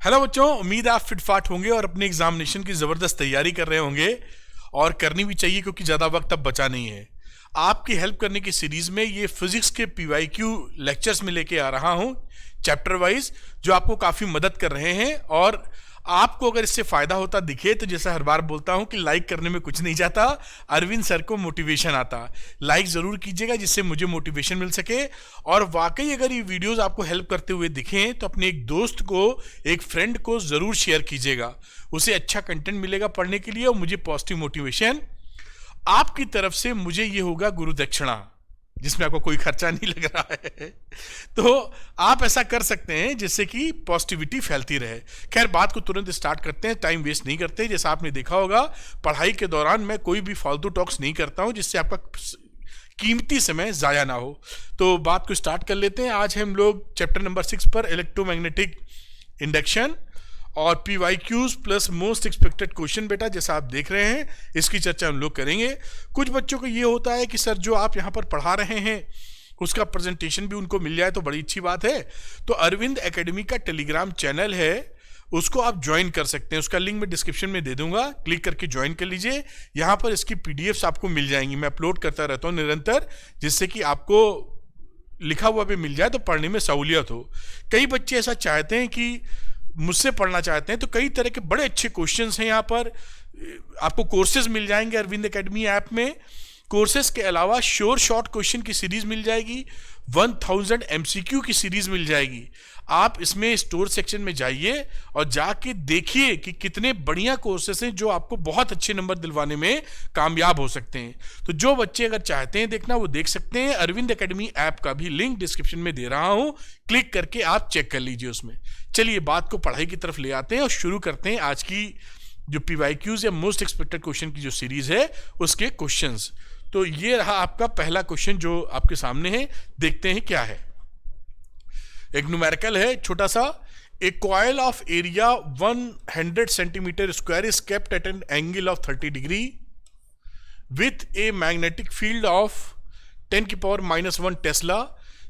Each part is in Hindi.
हेलो बच्चों, उम्मीद है आप फिटफाट होंगे और अपने एग्जामिनेशन की ज़बरदस्त तैयारी कर रहे होंगे। और करनी भी चाहिए क्योंकि ज़्यादा वक्त अब बचा नहीं है। आपकी हेल्प करने की सीरीज़ में ये फिजिक्स के पीवाईक्यू लेक्चर्स में लेके आ रहा हूँ, चैप्टर वाइज, जो आपको काफ़ी मदद कर रहे हैं। और आपको अगर इससे फ़ायदा होता दिखे तो जैसा हर बार बोलता हूँ कि लाइक करने में कुछ नहीं जाता, अरविंद सर को मोटिवेशन आता। लाइक ज़रूर कीजिएगा जिससे मुझे मोटिवेशन मिल सके। और वाकई अगर ये वीडियोस आपको हेल्प करते हुए दिखें तो अपने एक दोस्त को, एक फ्रेंड को ज़रूर शेयर कीजिएगा। उसे अच्छा कंटेंट मिलेगा पढ़ने के लिए और मुझे पॉजिटिव मोटिवेशन आपकी तरफ से मुझे ये होगा गुरु दक्षिणा, जिसमें आपको कोई खर्चा नहीं लग रहा है। तो आप ऐसा कर सकते हैं जिससे कि पॉजिटिविटी फैलती रहे। खैर, बात को तुरंत स्टार्ट करते हैं, टाइम वेस्ट नहीं करते। जैसा आपने देखा होगा, पढ़ाई के दौरान मैं कोई भी फालतू टॉक्स नहीं करता हूं जिससे आपका कीमती समय ज़ाया ना हो। तो बात को स्टार्ट कर लेते हैं। आज हम लोग चैप्टर नंबर 6 पर इलेक्ट्रोमैग्नेटिक इंडक्शन और PYQs plus most expected question, बेटा जैसा आप देख रहे हैं, इसकी चर्चा हम लोग करेंगे। कुछ बच्चों को ये होता है कि सर जो आप यहाँ पर पढ़ा रहे हैं उसका प्रेजेंटेशन भी उनको मिल जाए तो बड़ी अच्छी बात है। तो अरविंद एकेडमी का टेलीग्राम चैनल है, उसको आप ज्वाइन कर सकते हैं। उसका लिंक मैं डिस्क्रिप्शन में दे दूंगा, क्लिक करके ज्वाइन कर लीजिए। यहाँ पर इसकी पीडीएफ्स आपको मिल जाएंगी, मैं अपलोड करता रहता हूँ निरंतर, जिससे कि आपको लिखा हुआ भी मिल जाए तो पढ़ने में सहूलियत हो। कई बच्चे ऐसा चाहते हैं कि मुझसे पढ़ना चाहते हैं, तो कई तरह के बड़े अच्छे क्वेश्चंस हैं यहाँ पर। आपको कोर्सेज मिल जाएंगे अरविंद एकेडमी ऐप में। कोर्सेज के अलावा श्योर शॉर्ट क्वेश्चन की सीरीज मिल जाएगी, 1000 एमसीक्यू की सीरीज मिल जाएगी। आप इसमें स्टोर सेक्शन में जाइए और जाके देखिए कि कितने बढ़िया कोर्सेज हैं जो आपको बहुत अच्छे नंबर दिलवाने में कामयाब हो सकते हैं। तो जो बच्चे अगर चाहते हैं देखना, वो देख सकते हैं। अरविंद एकेडमी ऐप का भी लिंक डिस्क्रिप्शन में दे रहा हूं, क्लिक करके आप चेक कर लीजिए उसमें। चलिए बात को पढ़ाई की तरफ ले आते हैं और शुरू करते हैं आज की जो पीवाईक्यूज या मोस्ट एक्सपेक्टेड क्वेश्चन की जो सीरीज है उसके क्वेश्चंस। तो ये रहा आपका पहला क्वेश्चन जो आपके सामने है, देखते हैं क्या है। एक न्यूमेरिकल है छोटा सा। A coil of area 100 centimetre square is kept at an angle of 30 degree with a magnetic field of 10⁻⁻1 tesla.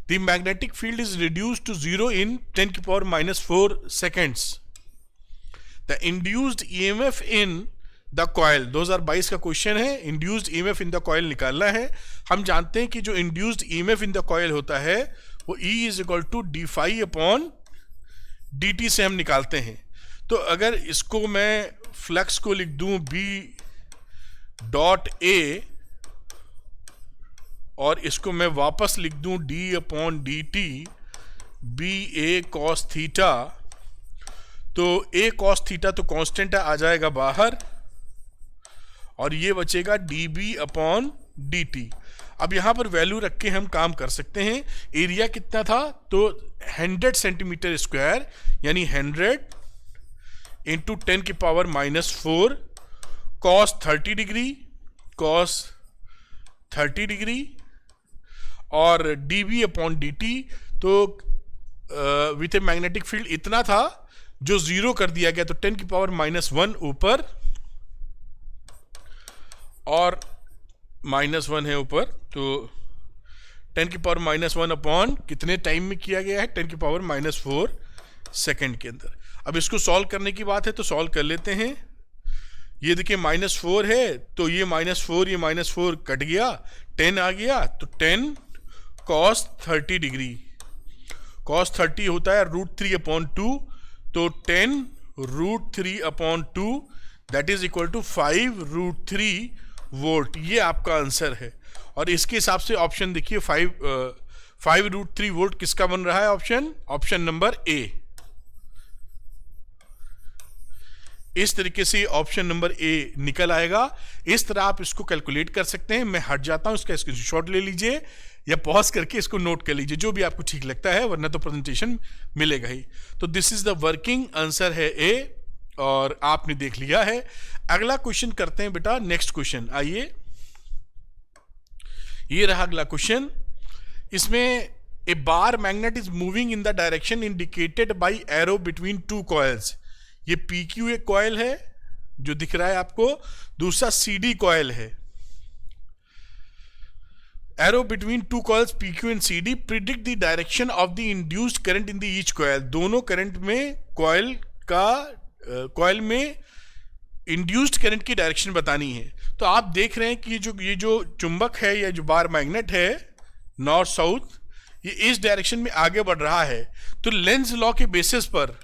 The magnetic field is reduced to 0 in 10⁻⁻4 seconds. The induced EMF in the coil, 2022 का क्वेश्चन है। induced EMF in the coil निकालना है। हम जानते हैं कि जो induced EMF in the coil होता है वो E is equal to d phi upon dt से हम निकालते हैं। तो अगर इसको मैं फ्लक्स को लिख दूं B डॉट A और इसको मैं वापस लिख दूं d/dt बी ए कॉस थीटा, तो a कॉस थीटा तो कांस्टेंट है, आ जाएगा बाहर और ये बचेगा dB/dt। अब यहां पर वैल्यू रख के हम काम कर सकते हैं। एरिया कितना था, तो 100 सेंटीमीटर स्क्वायर, यानी 100 इंटू 10⁻⁻4 कॉस 30 डिग्री और dB/dt, तो विथ ए मैग्नेटिक फील्ड इतना था जो जीरो कर दिया गया, तो 10⁻⁻1 ऊपर और -1 है ऊपर, तो 10⁻⁻1 अपॉन कितने टाइम में किया गया है, 10⁻⁻4 सेकेंड के अंदर। अब इसको सॉल्व करने की बात है तो सॉल्व कर लेते हैं। ये देखिए -4 है तो ये -4 कट गया, 10 आ गया, तो 10 cos 30 डिग्री, cos 30 होता है √3/2, तो 10 √3/2 that is equal to 5√3 volt. ये आपका आंसर है। और इसके हिसाब से ऑप्शन देखिए, 5√3 वोल्ट किसका बन रहा है, ऑप्शन नंबर ए। इस तरीके से ऑप्शन नंबर ए निकल आएगा। इस तरह आप इसको कैलकुलेट कर सकते हैं। मैं हट जाता हूं, इसका स्क्रीनशॉट ले लीजिए या पॉज करके इसको नोट कर लीजिए, जो भी आपको ठीक लगता है, वरना तो प्रेजेंटेशन मिलेगा ही। तो this is the working answer है ए, और आपने देख लिया है। अगला क्वेश्चन करते हैं बेटा, नेक्स्ट क्वेश्चन आइए। ये रहा अगला क्वेश्चन। इसमें a bar magnet is moving in the direction indicated by arrow between two coils. ये PQ एक कॉइल है जो दिख रहा है आपको, दूसरा CD कॉइल है। Arrow between two coils PQ and CD, predict the direction of the induced current in the each coil. दोनों करंट में कॉइल का कॉइल में इंड्यूस्ड करंट की डायरेक्शन बतानी है। तो आप देख रहे हैं कि ये जो चुंबक है या जो बार मैग्नेट है नॉर्थ साउथ, ये इस डायरेक्शन में आगे बढ़ रहा है। तो लेंज लॉ के बेसिस पर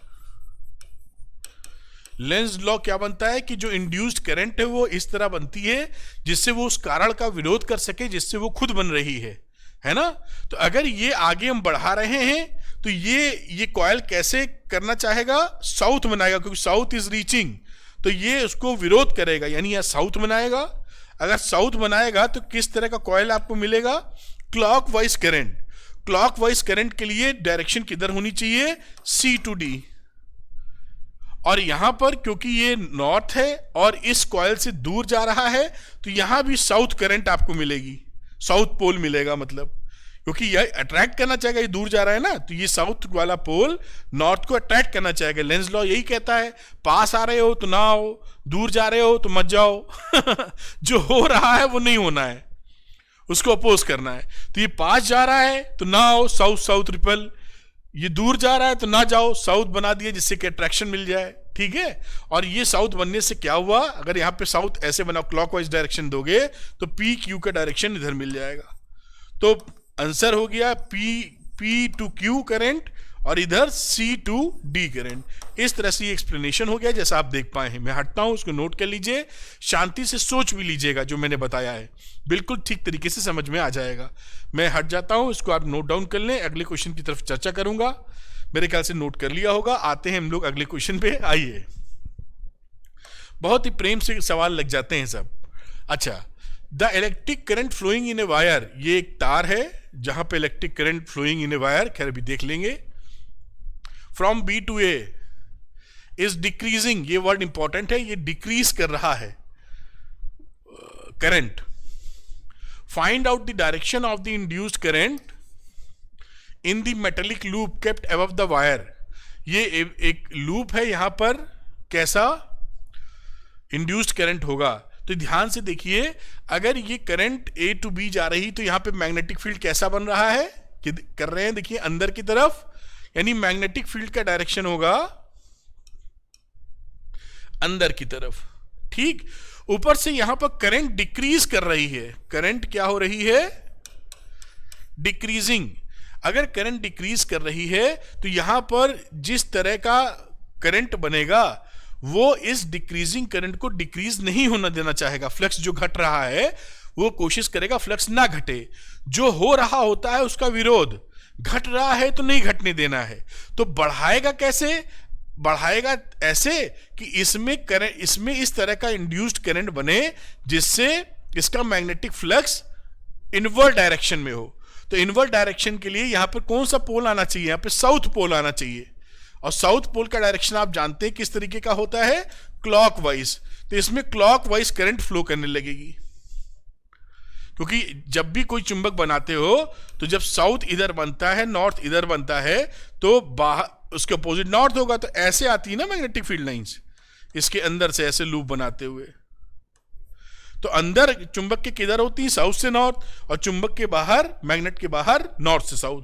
लेंज लॉ क्या बनता है कि जो इंड्यूस्ड करंट है वो इस तरह बनती है जिससे वो उस कारण का विरोध कर सके जिससे वो खुद बन रही है ना। तो अगर ये आगे हम बढ़ा रहे हैं तो ये कॉइल कैसे करना चाहेगा, साउथ बनाएगा, क्योंकि साउथ इज रीचिंग, तो ये उसको विरोध करेगा, यानी यह साउथ बनाएगा। अगर साउथ बनाएगा तो किस तरह का कॉइल आपको मिलेगा, क्लॉकवाइज करंट। क्लॉकवाइज करंट के लिए डायरेक्शन किधर होनी चाहिए, सी टू डी। और यहां पर क्योंकि ये नॉर्थ है और इस कॉइल से दूर जा रहा है तो यहां भी साउथ करंट आपको मिलेगी, साउथ पोल मिलेगा, मतलब क्योंकि यह अट्रैक्ट करना चाहेगा, ये दूर जा रहा है ना, तो ये साउथ वाला पोल नॉर्थ को अट्रैक्ट करना चाहेगा। लेंज लॉ यही कहता है, पास आ रहे हो तो ना आओ, दूर जा रहे हो तो मत जाओ। जो हो रहा है वो नहीं होना है, उसको अपोज करना है। तो ये पास जा रहा है तो ना आओ, साउथ साउथ रिपल। ये दूर जा रहा है तो ना जाओ, साउथ बना दिया जिससे कि अट्रैक्शन मिल जाए, ठीक है। और ये साउथ बनने से क्या हुआ, अगर यहाँ पे साउथ ऐसे बना क्लॉकवाइज डायरेक्शन दोगे तो पी क्यू का डायरेक्शन इधर मिल जाएगा। तो आंसर हो गया पी टू क्यू करंट और इधर सी टू डी करंट। इस तरह से ये एक्सप्लेनेशन हो गया जैसा आप देख पाए हैं। मैं हटता हूं, उसको नोट कर लीजिए, शांति से सोच भी लीजिएगा, जो मैंने बताया है बिल्कुल ठीक तरीके से समझ में आ जाएगा। मैं हट जाता हूं, इसको आप नोट डाउन कर लें, अगले क्वेश्चन की तरफ चर्चा करूंगा। मेरे ख्याल से नोट कर लिया होगा। आते हैं हम लोग अगले क्वेश्चन पे, आइए। बहुत ही प्रेम से सवाल लग जाते हैं सब। अच्छा, the electric current flowing in a wire, ये एक तार है जहां पे electric current flowing in a wire, खैर अभी देख लेंगे, from b to a is decreasing, ये वर्ड इंपॉर्टेंट है, ये डिक्रीज कर रहा है current. Find out the direction of the induced current in the metallic loop kept above the wire. ये एक लूप है, यहां पर कैसा इंड्यूस्ड करंट होगा। तो ध्यान से देखिए, अगर ये करंट ए टू बी जा रही तो यहां पे मैग्नेटिक फील्ड कैसा बन रहा है, कि कर रहे हैं, देखिए अंदर की तरफ, यानी मैग्नेटिक फील्ड का डायरेक्शन होगा अंदर की तरफ, ठीक। ऊपर से यहां पर करंट डिक्रीज कर रही है, करंट क्या हो रही है, डिक्रीजिंग। अगर करंट डिक्रीज कर रही है तो यहां पर जिस तरह का करंट बनेगा वो इस डिक्रीजिंग करंट को डिक्रीज नहीं होना देना चाहेगा। फ्लक्स जो घट रहा है वो कोशिश करेगा फ्लक्स ना घटे, जो हो रहा होता है उसका विरोध, घट रहा है तो नहीं घटने देना है। तो बढ़ाएगा कैसे, बढ़ाएगा ऐसे कि इसमें इस तरह का इंड्यूस्ड करंट बने जिससे इसका मैग्नेटिक फ्लक्स इनवर्ड डायरेक्शन में हो। तो इनवर्ड डायरेक्शन के लिए यहां पर कौन सा पोल आना चाहिए, यहां पर साउथ पोल आना चाहिए। और साउथ पोल का डायरेक्शन आप जानते हैं किस तरीके का होता है, क्लॉकवाइज। तो इसमें क्लॉकवाइज करंट फ्लो करने लगेगी, क्योंकि जब भी कोई चुंबक बनाते हो तो जब साउथ इधर बनता है, नॉर्थ इधर बनता है, तो बाहर उसके अपोजिट नॉर्थ होगा, तो ऐसे आती है ना मैग्नेटिक फील्ड लाइंस, इसके अंदर से ऐसे लूप बनाते हुए। तो अंदर चुंबक के किधर होती है, साउथ से नॉर्थ, और चुंबक के बाहर, मैग्नेट के बाहर, नॉर्थ से साउथ।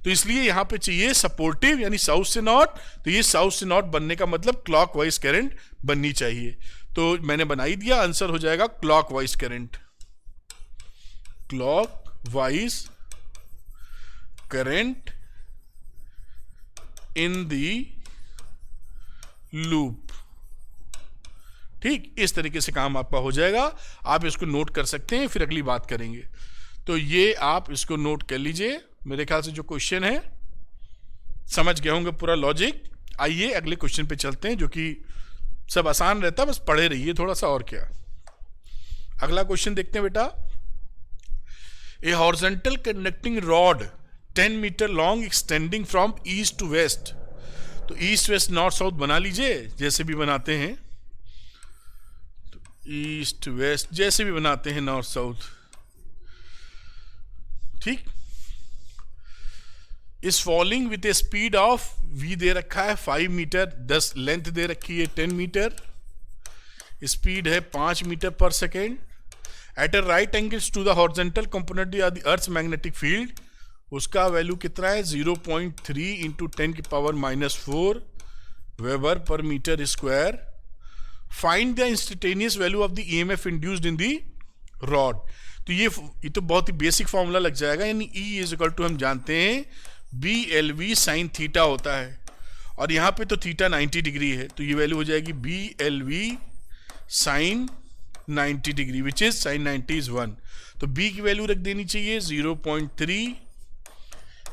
तो इसलिए यहां पे चाहिए सपोर्टिव, यानी साउथ से नॉर्थ। तो ये साउथ से नॉर्थ बनने का मतलब क्लॉकवाइज करंट बननी चाहिए। तो मैंने बना ही दिया, आंसर हो जाएगा clockwise current, clockwise current in the loop, ठीक। इस तरीके से काम आपका हो जाएगा। आप इसको नोट कर सकते हैं, फिर अगली बात करेंगे। तो ये आप इसको नोट कर लीजिए। मेरे ख्याल से जो क्वेश्चन है समझ गए होंगे पूरा लॉजिक। आइए अगले क्वेश्चन पे चलते हैं, जो कि सब आसान रहता है, बस पढ़े रहिए थोड़ा सा, और क्या। अगला क्वेश्चन देखते हैं बेटा। A horizontal conducting rod 10 metre long extending from east to west. तो ईस्ट वेस्ट नॉर्थ साउथ बना लीजिए, जैसे भी बनाते हैं, तो ईस्ट वेस्ट जैसे भी बनाते हैं, नॉर्थ साउथ, ठीक। इस falling with A speed of v दे रखा है 5 मीटर, 10 लेंथ दे रखी है 10 मीटर, स्पीड है 5 metre per second. At a right angles to the horizontal component of the earth magnetic field, उसका वैल्यू कितना है 0.3 × 10⁻⁻⁴ weber per metre square. Find the instantaneous value of the EMF induced in the rod. तो ये तो बहुत ही बेसिक फॉर्मूला लग जाएगा, यानी E इज इक्वल टू हम जानते हैं BLV साइन थीटा होता है, और यहाँ पे तो थीटा 90 डिग्री है, तो ये वैल्यू हो जाएगी BLV sine 90 degree, which is sine 90 is 1। तो B की वैल्यू रख देनी चाहिए 0.3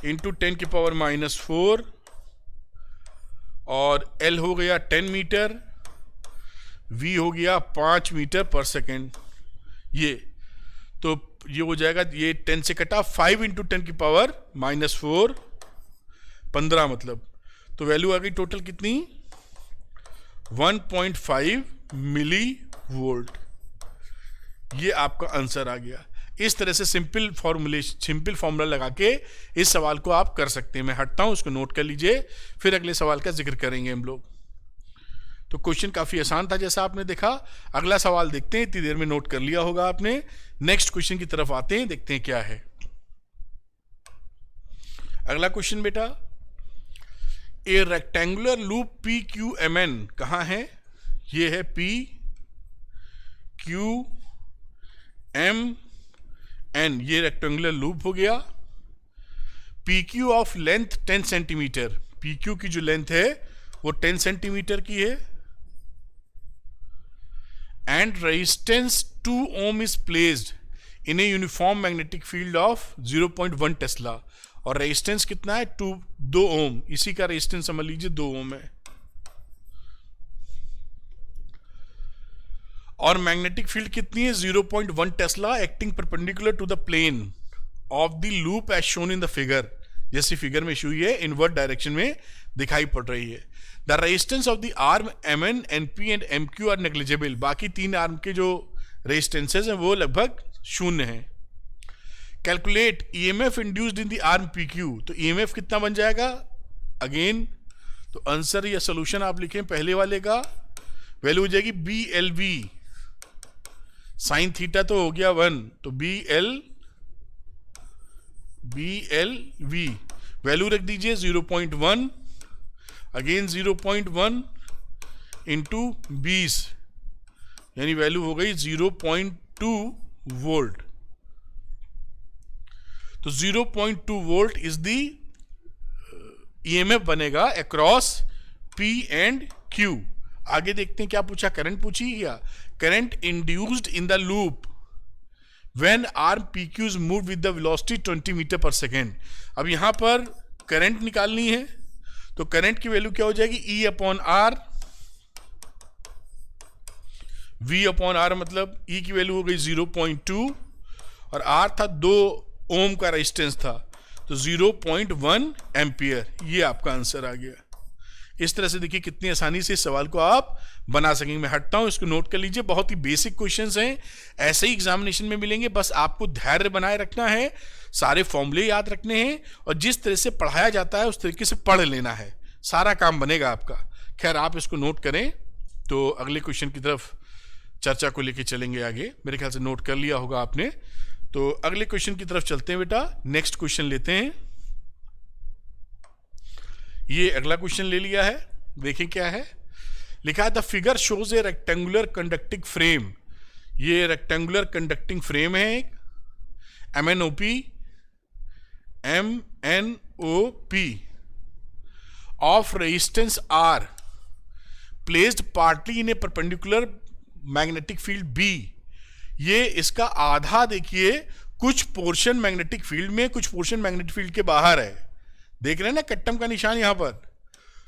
इंटू 10 की पावर -4, और L हो गया 10 मीटर, V हो गया 5 मीटर पर सेकेंड। ये हो जाएगा, ये 10 से कटा 5 इंटू 10 की पावर -4, 15 मतलब, तो वैल्यू आ गई टोटल कितनी 1.5 मिली वोल्ट। ये आपका आंसर आ गया। इस तरह से सिंपल फॉर्मूला लगा के इस सवाल को आप कर सकते हैं। मैं हटता हूं, उसको नोट कर लीजिए, फिर अगले सवाल का जिक्र करेंगे हम लोग। तो क्वेश्चन काफी आसान था जैसा आपने देखा। अगला सवाल देखते हैं, इतनी देर में नोट कर लिया होगा आपने। नेक्स्ट क्वेश्चन की तरफ आते हैं, देखते हैं क्या है अगला क्वेश्चन बेटा। ए रेक्टेंगुलर लूप PQMN कहाँ है? ये है PQMN, ये रेक्टेंगुलर लूप हो गया। PQ of length 10 centimetre, PQ की जो लेंथ है वो 10 सेंटीमीटर की है। And resistance 2 ohm is placed in a uniform magnetic field of 0.1 tesla, और रेजिस्टेंस कितना है 2 ओम, इसी का रेजिस्टेंस समझ लीजिए 2 ओम है। और मैग्नेटिक फील्ड कितनी है 0.1 tesla, acting perpendicular to the plane of the loop as shown in the figure, जैसी फिगर में शो हुई है इनवर्ट डायरेक्शन में दिखाई पड़ रही है। The resistance of the arm MN, NP and MQ are negligible, बाकी 3 आर्म के जो रेजिस्टेंसेज हैं वो लगभग शून्य हैं। Calculate EMF induced in the arm PQ, तो EMF कितना बन जाएगा अगेन, तो आंसर या सोल्यूशन आप लिखें पहले वाले का, वैल्यू हो जाएगी BLV साइन थीटा तो हो गया 1, तो BLV वैल्यू रख दीजिए 0.1, अगेन 0.1 इंटू 20, यानी वैल्यू हो गई 0.2 वोल्ट। तो 0.2 वोल्ट इज दी EMF बनेगा अक्रॉस P एंड Q। आगे देखते हैं क्या पूछा, करंट पूछी क्या? Current induced in the loop when arm PQ is move with the velocity 20 metre per second. अब यहां पर करंट निकालनी है, तो करंट की वैल्यू क्या हो जाएगी E/R, V/R, मतलब E की वैल्यू हो गई 0.2 और R था 2 ओम का रेजिस्टेंस था, तो 0.1 एम्पियर। ये आपका आंसर आ गया। इस तरह से देखिए कितनी आसानी से इस सवाल को आप बना सकेंगे। मैं हटता हूं, इसको नोट कर लीजिए, बहुत ही बेसिक क्वेश्चंस हैं, ऐसे ही एग्जामिनेशन में मिलेंगे। बस आपको धैर्य बनाए रखना है, सारे फॉर्मूले याद रखने हैं, और जिस तरह से पढ़ाया जाता है उस तरीके से पढ़ लेना है, सारा काम बनेगा आपका। खैर आप इसको नोट करें, तो अगले क्वेश्चन की तरफ चर्चा को लेके चलेंगे आगे। मेरे ख्याल से नोट कर लिया होगा आपने, तो अगले क्वेश्चन की तरफ चलते हैं बेटा। नेक्स्ट क्वेश्चन लेते हैं, ये अगला क्वेश्चन ले लिया है, देखें क्या है। लिखा है the figure shows A rectangular conducting frame, ये रेक्टेंगुलर कंडक्टिंग फ्रेम है एक, MNOP of resistance R placed partly in A perpendicular magnetic field B। ये इसका आधा देखिए, कुछ पोर्शन मैग्नेटिक फील्ड में, कुछ पोर्शन मैग्नेटिक फील्ड के बाहर है। देख रहे हैं ना कट्टम का निशान यहां पर,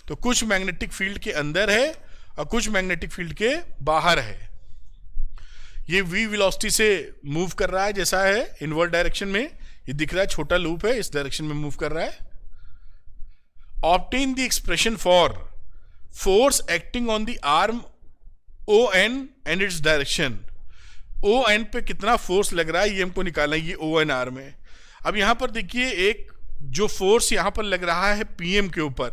तो कुछ मैग्नेटिक फील्ड के अंदर है और कुछ मैग्नेटिक फील्ड के बाहर है। ये V वेलोसिटी से मूव कर रहा है, जैसा है इनवर्ट डायरेक्शन में, ये दिख रहा है छोटा लूप है, इस डायरेक्शन में मूव कर रहा है। Obtain the expression for force acting on the arm ON and its direction. ON पे कितना फोर्स लग रहा है ये हमको निकालना है, ये ON आर्म है। अब यहां पर देखिए एक जो फोर्स यहां पर लग रहा है PM के ऊपर,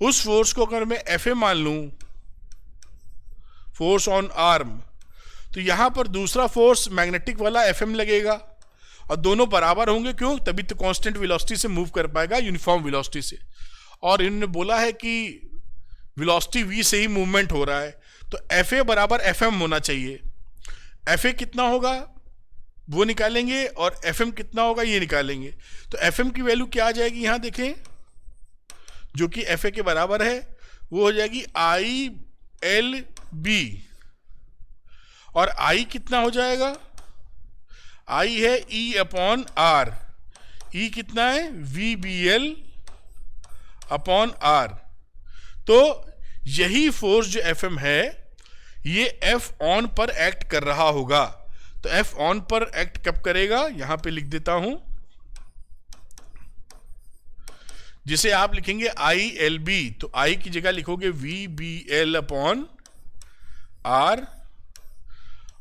उस फोर्स को अगर मैं FA मान लूं, फोर्स ऑन आर्म, तो यहां पर दूसरा फोर्स मैग्नेटिक वाला FM लगेगा, और दोनों बराबर होंगे। क्यों? तभी तो कांस्टेंट वेलोसिटी से मूव कर पाएगा, यूनिफॉर्म वेलोसिटी से। और इन्होंने बोला है कि वेलोसिटी v से ही मूवमेंट हो रहा है, तो fa बराबर fm होना चाहिए। fa कितना होगा वो निकालेंगे और fm कितना होगा ये निकालेंगे। तो fm की वैल्यू क्या आ जाएगी, यहां देखें, जो कि fa के बराबर है, वो हो जाएगी ILB। और I कितना हो जाएगा, I है E/R, E कितना है VBL/R। तो यही फोर्स जो Fm है ये F ऑन पर एक्ट कर रहा होगा। तो F ऑन पर एक्ट कब करेगा, यहां पे लिख देता हूं, जिसे आप लिखेंगे ILB, तो I की जगह लिखोगे VBL/R,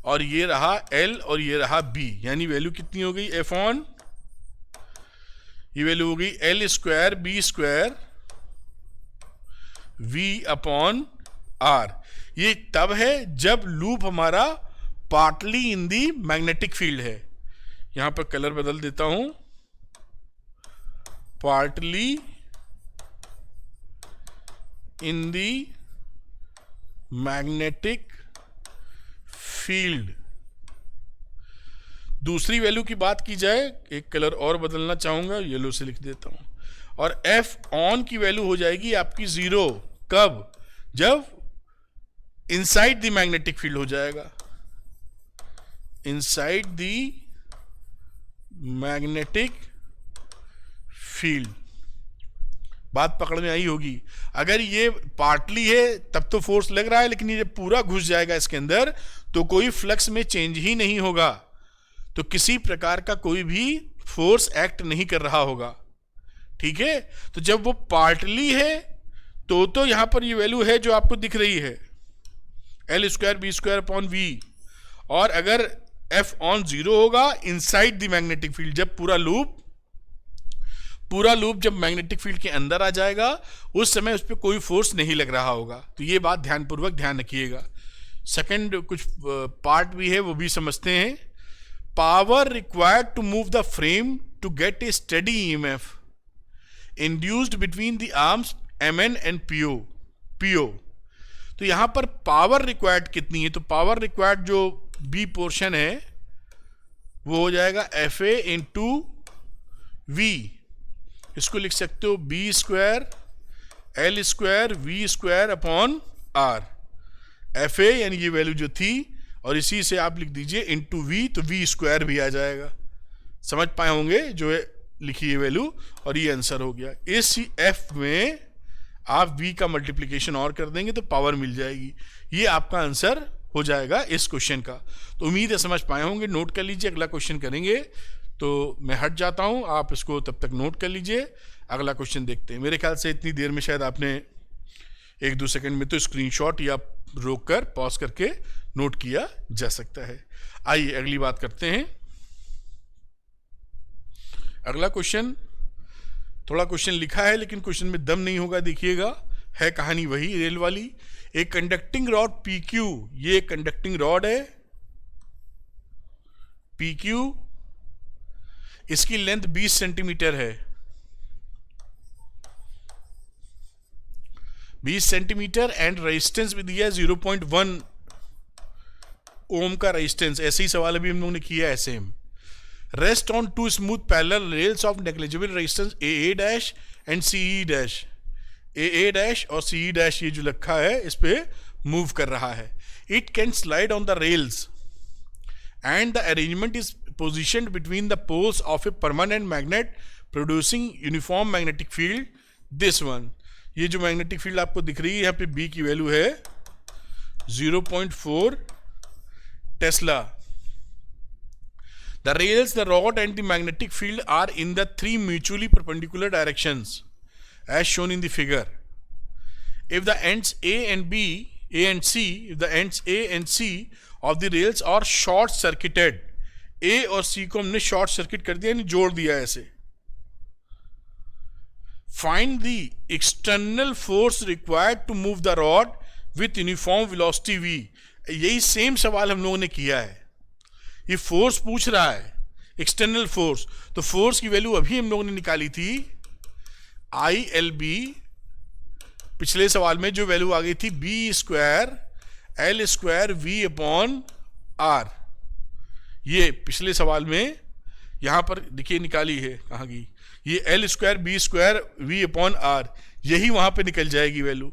और ये रहा L और ये रहा B, यानी वैल्यू कितनी हो गई F ऑन, ये वैल्यू हो गई L² B² V/R। ये तब है जब लूप हमारा partly in the magnetic field है। यहां पर कलर बदल देता हूं, partly in the magnetic field. दूसरी वैल्यू की बात की जाए, एक कलर और बदलना चाहूंगा, येलो से लिख देता हूं, और F ऑन की वैल्यू हो जाएगी आपकी 0। कब, जब इनसाइड द मैग्नेटिक फील्ड हो जाएगा, इनसाइड द मैग्नेटिक फील्ड। बात पकड़ में आई होगी। अगर ये पार्टली है तब तो फोर्स लग रहा है, लेकिन ये पूरा घुस जाएगा इसके अंदर तो कोई फ्लक्स में चेंज ही नहीं होगा, तो किसी प्रकार का कोई भी फोर्स एक्ट नहीं कर रहा होगा। ठीक है, तो जब वो पार्टली है तो यहां पर ये वैल्यू है जो आपको दिख रही है L² B²/V। और अगर F ऑन 0 होगा इनसाइड द मैग्नेटिक फील्ड, जब पूरा लूप जब मैग्नेटिक फील्ड के अंदर आ जाएगा उस समय उस पर कोई फोर्स नहीं लग रहा होगा। तो ये बात ध्यानपूर्वक ध्यान रखिएगा। सेकंड कुछ पार्ट भी है वो भी समझते हैं। Power required to move the frame to get a steady EMF induced between the arms MN and PO। तो यहां पर पावर रिक्वायर्ड कितनी है, तो पावर रिक्वायर्ड जो B पोर्शन है वो हो जाएगा FA इंटू V। इसको लिख सकते हो B² L² V²/R। FA यानी ये वैल्यू जो थी, और इसी से आप लिख दीजिए इंटू V, तो V² भी आ जाएगा। समझ पाए होंगे जो है लिखी ये वैल्यू, और ये आंसर हो गया। इस F में आप V का मल्टीप्लिकेशन और कर देंगे तो पावर मिल जाएगी। ये आपका आंसर हो जाएगा इस क्वेश्चन का। तो उम्मीद है समझ पाए होंगे। नोट कर लीजिए, अगला क्वेश्चन करेंगे। तो मैं हट जाता हूं, आप इसको तब तक नोट कर लीजिए, अगला क्वेश्चन देखते हैं। मेरे ख्याल से इतनी देर में शायद आपने 1-2 सेकंड में तो स्क्रीनशॉट या रोक कर पॉज करके नोट किया जा सकता है। आइए अगली बात करते हैं। अगला क्वेश्चन, थोड़ा क्वेश्चन लिखा है लेकिन क्वेश्चन में दम नहीं होगा, देखिएगा। है कहानी वही रेल वाली। एक कंडक्टिंग रॉड PQ, ये कंडक्टिंग रॉड है PQ, इसकी लेंथ 20 सेंटीमीटर है, 20 सेंटीमीटर, एंड रेजिस्टेंस भी दिया है 0.1 ओम का रेजिस्टेंस। ऐसे ही सवाल अभी हम लोगों ने किया है same. Rest on 2 smooth parallel rails of negligible resistance AA' and CE'। AA' और CE' ये जो रखा है इस पे मूव कर रहा है। It can slide on the rails and the arrangement is positioned between the poles of a permanent magnet producing uniform magnetic field, this one। ये जो मैग्नेटिक फील्ड आपको दिख रही है यहाँ पे B की वैल्यू है 0.4 Tesla. The rails, the rod and the magnetic field are in the 3 mutually perpendicular directions as shown in the figure. If the ends A and C, if the ends A and C of the rails are short circuited, A और C को हमने शॉर्ट सर्किट कर दिया, यानी जोड़ दिया ऐसे। Find the external force required to move the rod with uniform velocity V। यही सेम सवाल हम लोगों ने किया है। ये फोर्स पूछ रहा है, एक्सटर्नल फोर्स। तो फोर्स की वैल्यू अभी हम लोगों ने निकाली थी ILB पिछले सवाल में जो वैल्यू आ गई थी b square l square v upon r, ये पिछले सवाल में यहां पर देखिए निकाली है, कहाँ गई ये l square b square v upon r, यही वहां पे निकल जाएगी value.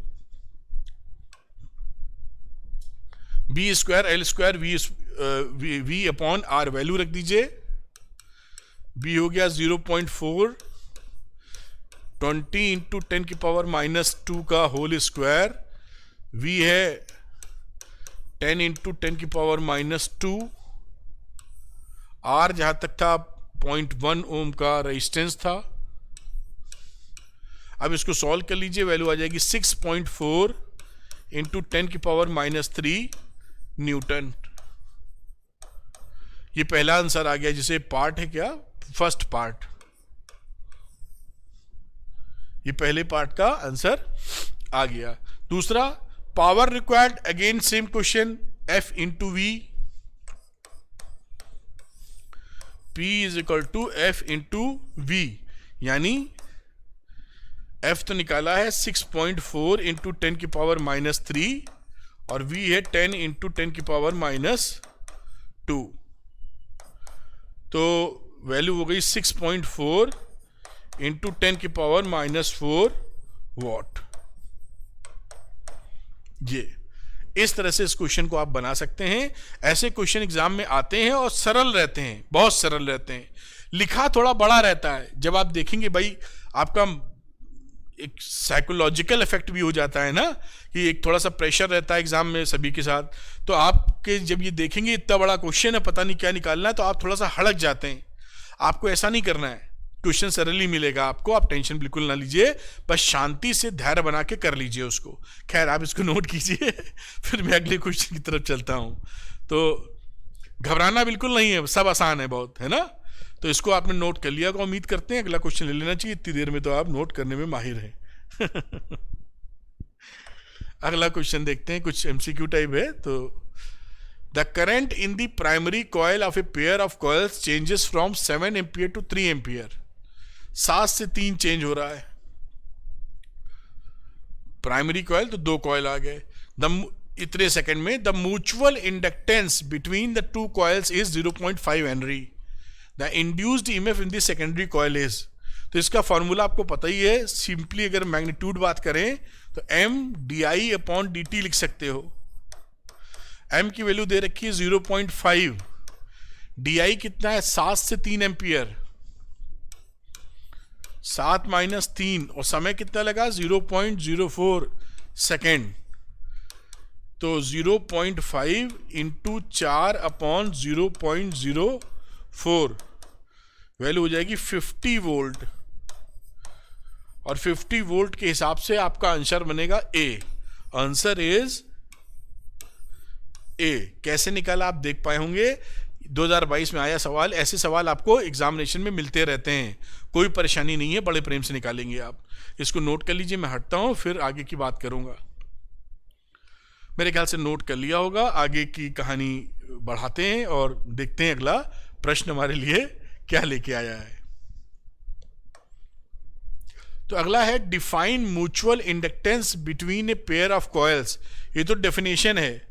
B square l square v upon r value रख दीजिए। बी हो गया 0.4, 20 इंटू 10 की पावर -2 का होल स्क्वायर, वी है 10 इंटू 10 की पावर -2, आर जहां तक था 0.1 ओम का रेजिस्टेंस था। अब इसको सॉल्व कर लीजिए, वैल्यू आ जाएगी 6.4 इंटू 10 की पावर -3 न्यूटन। ये पहला आंसर आ गया, जिसे पार्ट है क्या, फर्स्ट पार्ट, ये पहले पार्ट का आंसर आ गया। दूसरा, power required, again same question, F into v, P is equal to F into v, यानी F तो निकाला है 6.4 इंटू 10 की पावर -3 और V है 10 इंटू 10 की पावर -2, तो वैल्यू हो गई 6.4 इंटू 10 की पावर -4 वॉट। ये इस तरह से इस क्वेश्चन को आप बना सकते हैं। ऐसे क्वेश्चन एग्जाम में आते हैं और सरल रहते हैं, बहुत सरल रहते हैं। लिखा थोड़ा बड़ा रहता है, जब आप देखेंगे भाई आपका एक साइकोलॉजिकल इफेक्ट भी हो जाता है ना, कि एक थोड़ा सा प्रेशर रहता है एग्जाम में सभी के साथ, तो आपके जब ये देखेंगे इतना बड़ा क्वेश्चन है, पता नहीं क्या निकालना है, तो आप थोड़ा सा हड़क जाते हैं। आपको ऐसा नहीं करना है, क्वेश्चन सरल ही मिलेगा आपको, आप टेंशन बिल्कुल ना लीजिए, बस शांति से धैर्य बना के कर लीजिए उसको। खैर आप इसको नोट कीजिए, फिर मैं अगले क्वेश्चन की तरफ चलता हूँ। तो घबराना बिल्कुल नहीं है, सब आसान है बहुत, है ना। तो इसको आपने नोट कर लिया, को उम्मीद करते हैं अगला क्वेश्चन ले लेना चाहिए, इतनी देर में तो आप नोट करने में माहिर हैं। अगला क्वेश्चन देखते हैं, कुछ एमसीक्यू टाइप है। तो the current in the primary coil of a pair of coils changes from 7 ampere to 3 ampere. 7 से 3 चेंज हो रहा है। प्राइमरी कॉइल तो 2 कॉइल आ गए। इतने सेकंड में the mutual inductance between the 2 coils is 0.5 Henry. The induced EMF in the secondary coil is, तो इसका फॉर्मूला आपको पता ही है। सिंपली अगर मैग्नीट्यूड बात करें तो m di अपॉन dt लिख सकते हो। m की वैल्यू दे रखी है 0.5, di कितना है 7 से 3 एम्पियर, 7 - 3, और समय कितना लगा 0.04 सेकेंड, तो 0.5 इंटू 4 अपॉन 0.04 वैल्यू हो जाएगी 50 वोल्ट, और 50 वोल्ट के हिसाब से आपका आंसर बनेगा ए। Answer is a. कैसे निकाला आप देख पाए होंगे, 2022 में आया सवाल। ऐसे सवाल आपको एग्जामिनेशन में मिलते रहते हैं, कोई परेशानी नहीं है, बड़े प्रेम से निकालेंगे आप। इसको नोट कर लीजिए, मैं हटता हूं, फिर आगे की बात करूंगा। मेरे ख्याल से नोट कर लिया होगा। आगे की कहानी बढ़ाते हैं और देखते हैं अगला प्रश्न हमारे लिए क्या लेके आया है। तो अगला है define mutual inductance between A pair of coils. ये तो डेफिनेशन है,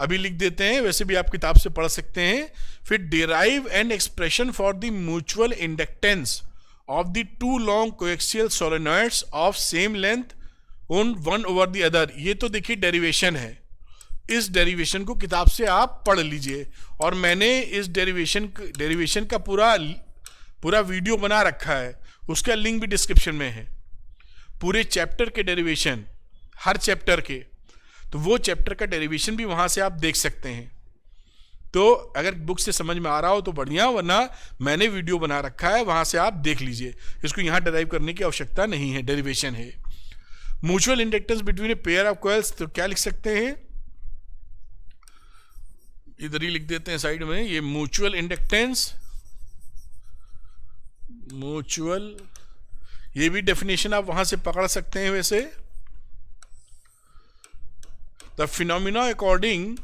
अभी लिख देते हैं, वैसे भी आप किताब से पढ़ सकते हैं। फिर derive an expression for the mutual inductance of the 2 long coaxial solenoids of same length on one over the other. ये तो देखिए डेरिवेशन है, इस डेरिवेशन को किताब से आप पढ़ लीजिए, और मैंने इस डेरिवेशन का पूरा वीडियो बना रखा है, उसका लिंक भी डिस्क्रिप्शन में है। पूरे चैप्टर के डेरिवेशन, हर चैप्टर के, तो वो चैप्टर का डेरिवेशन भी वहां से आप देख सकते हैं। तो अगर बुक से समझ में आ रहा हो तो बढ़िया, वरना मैंने वीडियो बना रखा है, वहां से आप देख लीजिए। इसको यहां डिराइव करने की आवश्यकता नहीं है, डेरिवेशन है। Mutual inductance between A pair of coils, तो क्या लिख सकते हैं, इधर ही लिख देते हैं साइड में। ये म्यूचुअल इंडक्टेंस, म्यूचुअल, ये भी डेफिनेशन आप वहां से पकड़ सकते हैं। वैसे the phenomena according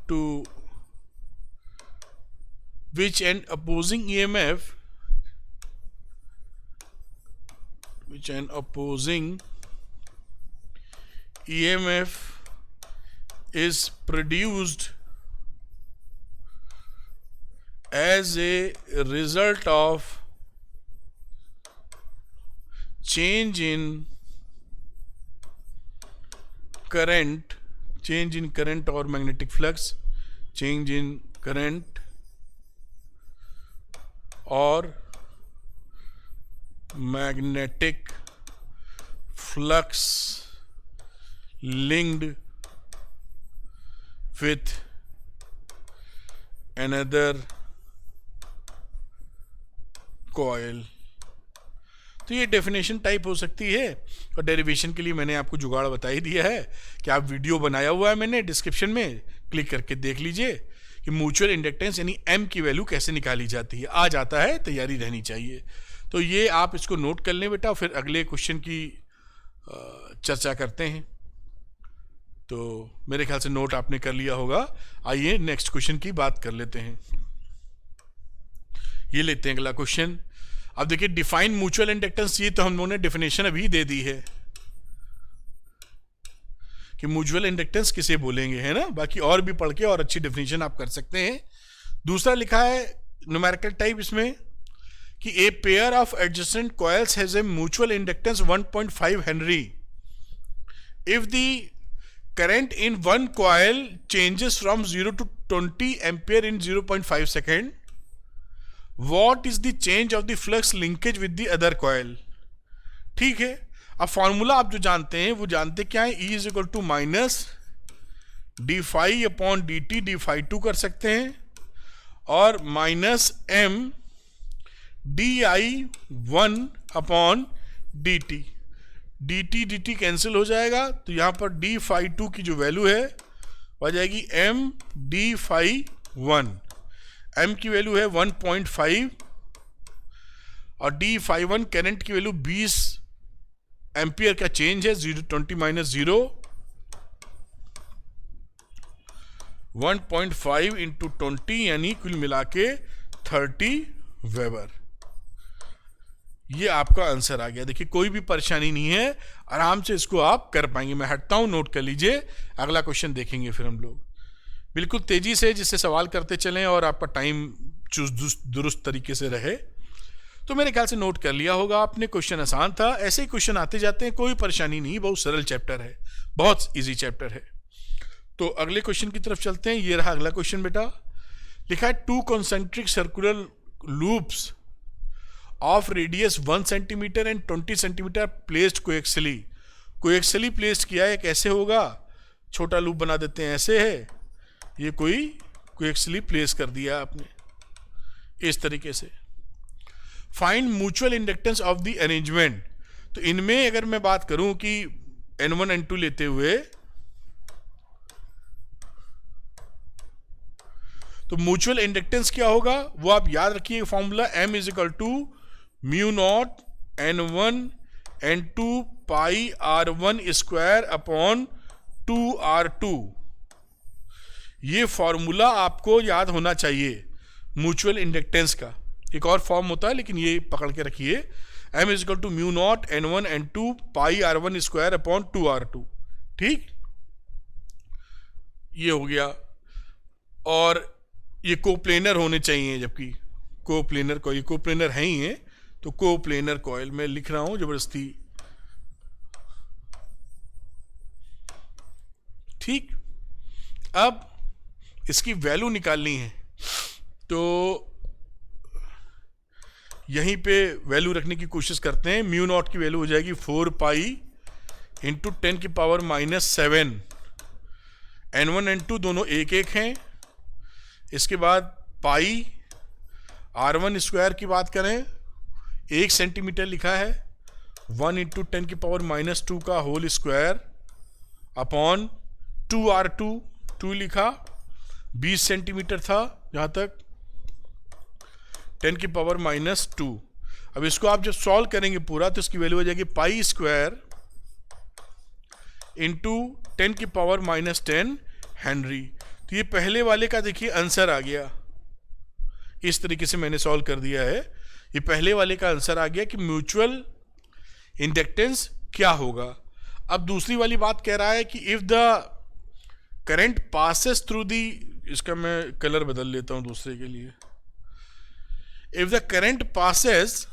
to which an opposing EMF is produced as a result of change in current or magnetic flux, change in current or magnetic flux linked with another coil। तो ये डेफिनेशन टाइप हो सकती है, और डेरिवेशन के लिए मैंने आपको जुगाड़ बता ही दिया है कि आप वीडियो बनाया हुआ है मैंने डिस्क्रिप्शन में, क्लिक करके देख लीजिए कि म्यूचुअल इंडक्टेंस यानी एम की वैल्यू कैसे निकाली जाती है। आ जाता है, तैयारी रहनी चाहिए। तो ये आप इसको नोट कर लें बेटा, फिर अगले क्वेश्चन की चर्चा करते हैं। तो मेरे ख्याल से नोट आपने कर लिया होगा। आइए नेक्स्ट क्वेश्चन की बात कर लेते हैं। ये लेते हैं अगला क्वेश्चन। अब देखिए, डिफाइन म्यूचुअल इंडक्टेंस, ये तो हम लोगों ने डेफिनेशन अभी दे दी है कि म्यूचुअल इंडक्टेंस किसे बोलेंगे, है ना। बाकी और भी पढ़ के और अच्छी डेफिनेशन आप कर सकते हैं। दूसरा लिखा है न्यूमेरिकल टाइप इसमें कि ए pair of adjacent coils has a mutual inductance 1.5 Henry if the current in one coil changes from 0 to 20 ampere in 0.5 second. What is the change of the flux linkage with the other coil? ठीक है, अब फॉर्मूला आप जो जानते हैं वो जानते क्या है, E is equal to minus d phi upon d t, d phi two कर सकते हैं, और minus m d i one upon d t. D t cancel हो जाएगा, तो यहाँ पर डी फाई टू की जो वैल्यू है वो जाएगी m d phi one. M की वैल्यू है 1.5 और डी फाई वन करंट की वैल्यू 20 एम्पियर का चेंज है, 20 माइनस 0, 1.5 इंटू 20 यानी कुल मिला के 30 वेबर। ये आपका आंसर आ गया। देखिए कोई भी परेशानी नहीं है, आराम से इसको आप कर पाएंगे। मैं हटता हूं, नोट कर लीजिए, अगला क्वेश्चन देखेंगे फिर हम लोग बिल्कुल तेजी से, जिससे सवाल करते चलें और आपका टाइम दुरुस्त तरीके से रहे। तो मेरे ख्याल से नोट कर लिया होगा आपने, क्वेश्चन आसान था। ऐसे ही क्वेश्चन आते जाते हैं, कोई परेशानी नहीं, बहुत सरल चैप्टर है, बहुत इजी चैप्टर है। तो अगले क्वेश्चन की तरफ चलते हैं। ये रहा अगला क्वेश्चन बेटा। लिखा है 2 concentric circular loops of radius 1 centimetre and 20 centimetre placed coaxially placed किया है। कैसे होगा, छोटा लूप बना देते हैं, ऐसे है, ये कोएक्सियली प्लेस कर दिया आपने इस तरीके से। Find mutual inductance of the arrangement. तो इनमें अगर मैं बात करूं कि N1 N2 लेते हुए, तो म्यूचुअल इंडक्टेंस क्या होगा वो आप याद रखिए formula, M is equal to mu naught N1 N2 pi R1 square upon 2R2। ये फॉर्मूला आपको याद होना चाहिए म्यूचुअल इंडक्टेंस का। एक और फॉर्म होता है लेकिन ये पकड़ के रखिए, M is equal to mu naught N1 N2 pi R1 square upon 2R2। ठीक, ये हो गया। और ये कोप्लेनर होने चाहिए, जबकि कोप्लेनर कॉइल, कोप्लेनर है ही है, तो कोप्लेनर कॉइल में लिख रहा हूं जबरदस्ती। ठीक, अब इसकी वैल्यू निकालनी है, तो यहीं पे वैल्यू रखने की कोशिश करते हैं। म्यू नॉट की वैल्यू हो जाएगी 4 पाई इंटू 10 की पावर -7। N1 N2 दोनों एक एक हैं। इसके बाद पाई R1 स्क्वायर की बात करें, 1 सेंटीमीटर लिखा है, 1 इंटू 10 की पावर -2 का होल स्क्वायर अपॉन 2R2, 2 लिखा, 20 सेंटीमीटर था जहाँ तक, 10 की पावर -2। अब इसको आप जब सॉल्व करेंगे पूरा तो इसकी वैल्यू हो जाएगी पाई स्क्वायर इंटू 10 की पावर -10 हेनरी। तो ये पहले वाले का देखिए आंसर आ गया, इस तरीके से मैंने सॉल्व कर दिया है। ये पहले वाले का आंसर आ गया कि म्यूचुअल इंडक्टेंस क्या होगा। अब दूसरी वाली बात कह रहा है कि if the current passes through the, इसका मैं कलर बदल लेता हूं दूसरे के लिए, if the current passes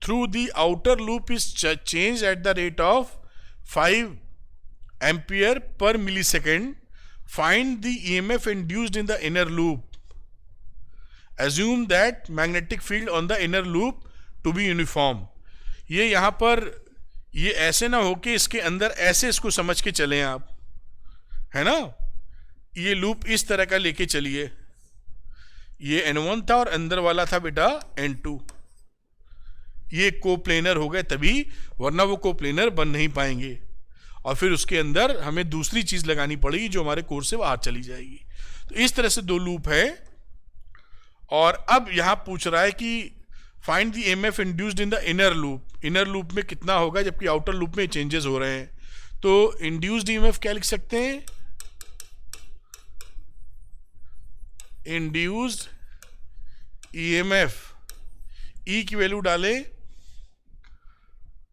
through the outer loop is change at the rate of 5 ampere पर millisecond, find the EMF induced in the inner loop, assume that magnetic field on the inner loop to be uniform। ये यहाँ पर ये ऐसे ना हो कि इसके अंदर ऐसे इसको समझ के चलें आप, है ना। ये लूप इस तरह का लेके चलिए, ये N1 था और अंदर वाला था बेटा N2, ये कोप्लेनर हो गए तभी, वरना वो कोप्लेनर बन नहीं पाएंगे और फिर उसके अंदर हमें दूसरी चीज लगानी पड़ेगी जो हमारे कोर्स से बाहर चली जाएगी। तो इस तरह से दो लूप है। और अब यहां पूछ रहा है कि find the EMF induced in the inner loop. Inner loop में कितना होगा जबकि आउटर लूप में चेंजेस हो रहे हैं। तो इंड्यूस्ड EMF क्या लिख सकते हैं, इंड्यूस्ड EMF, E की वैल्यू डालें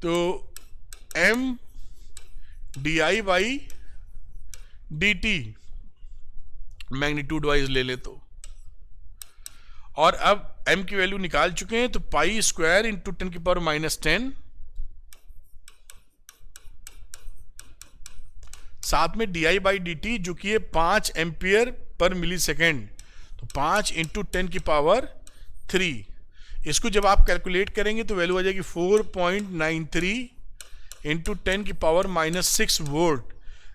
तो M DI by DT magnitude wise ले ले तो, और अब M की वैल्यू निकाल चुके हैं तो पाई स्क्वायर इंटू 10⁻⁻10, साथ में DI बाई DT जो कि है 5 एम्पियर पर मिली सेकेंड, तो 5 इंटू 10⁻3। इसको जब आप कैलकुलेट करेंगे तो वैल्यू आ जाएगी 4.93 इंटू 10⁻⁻6 वोल्ट,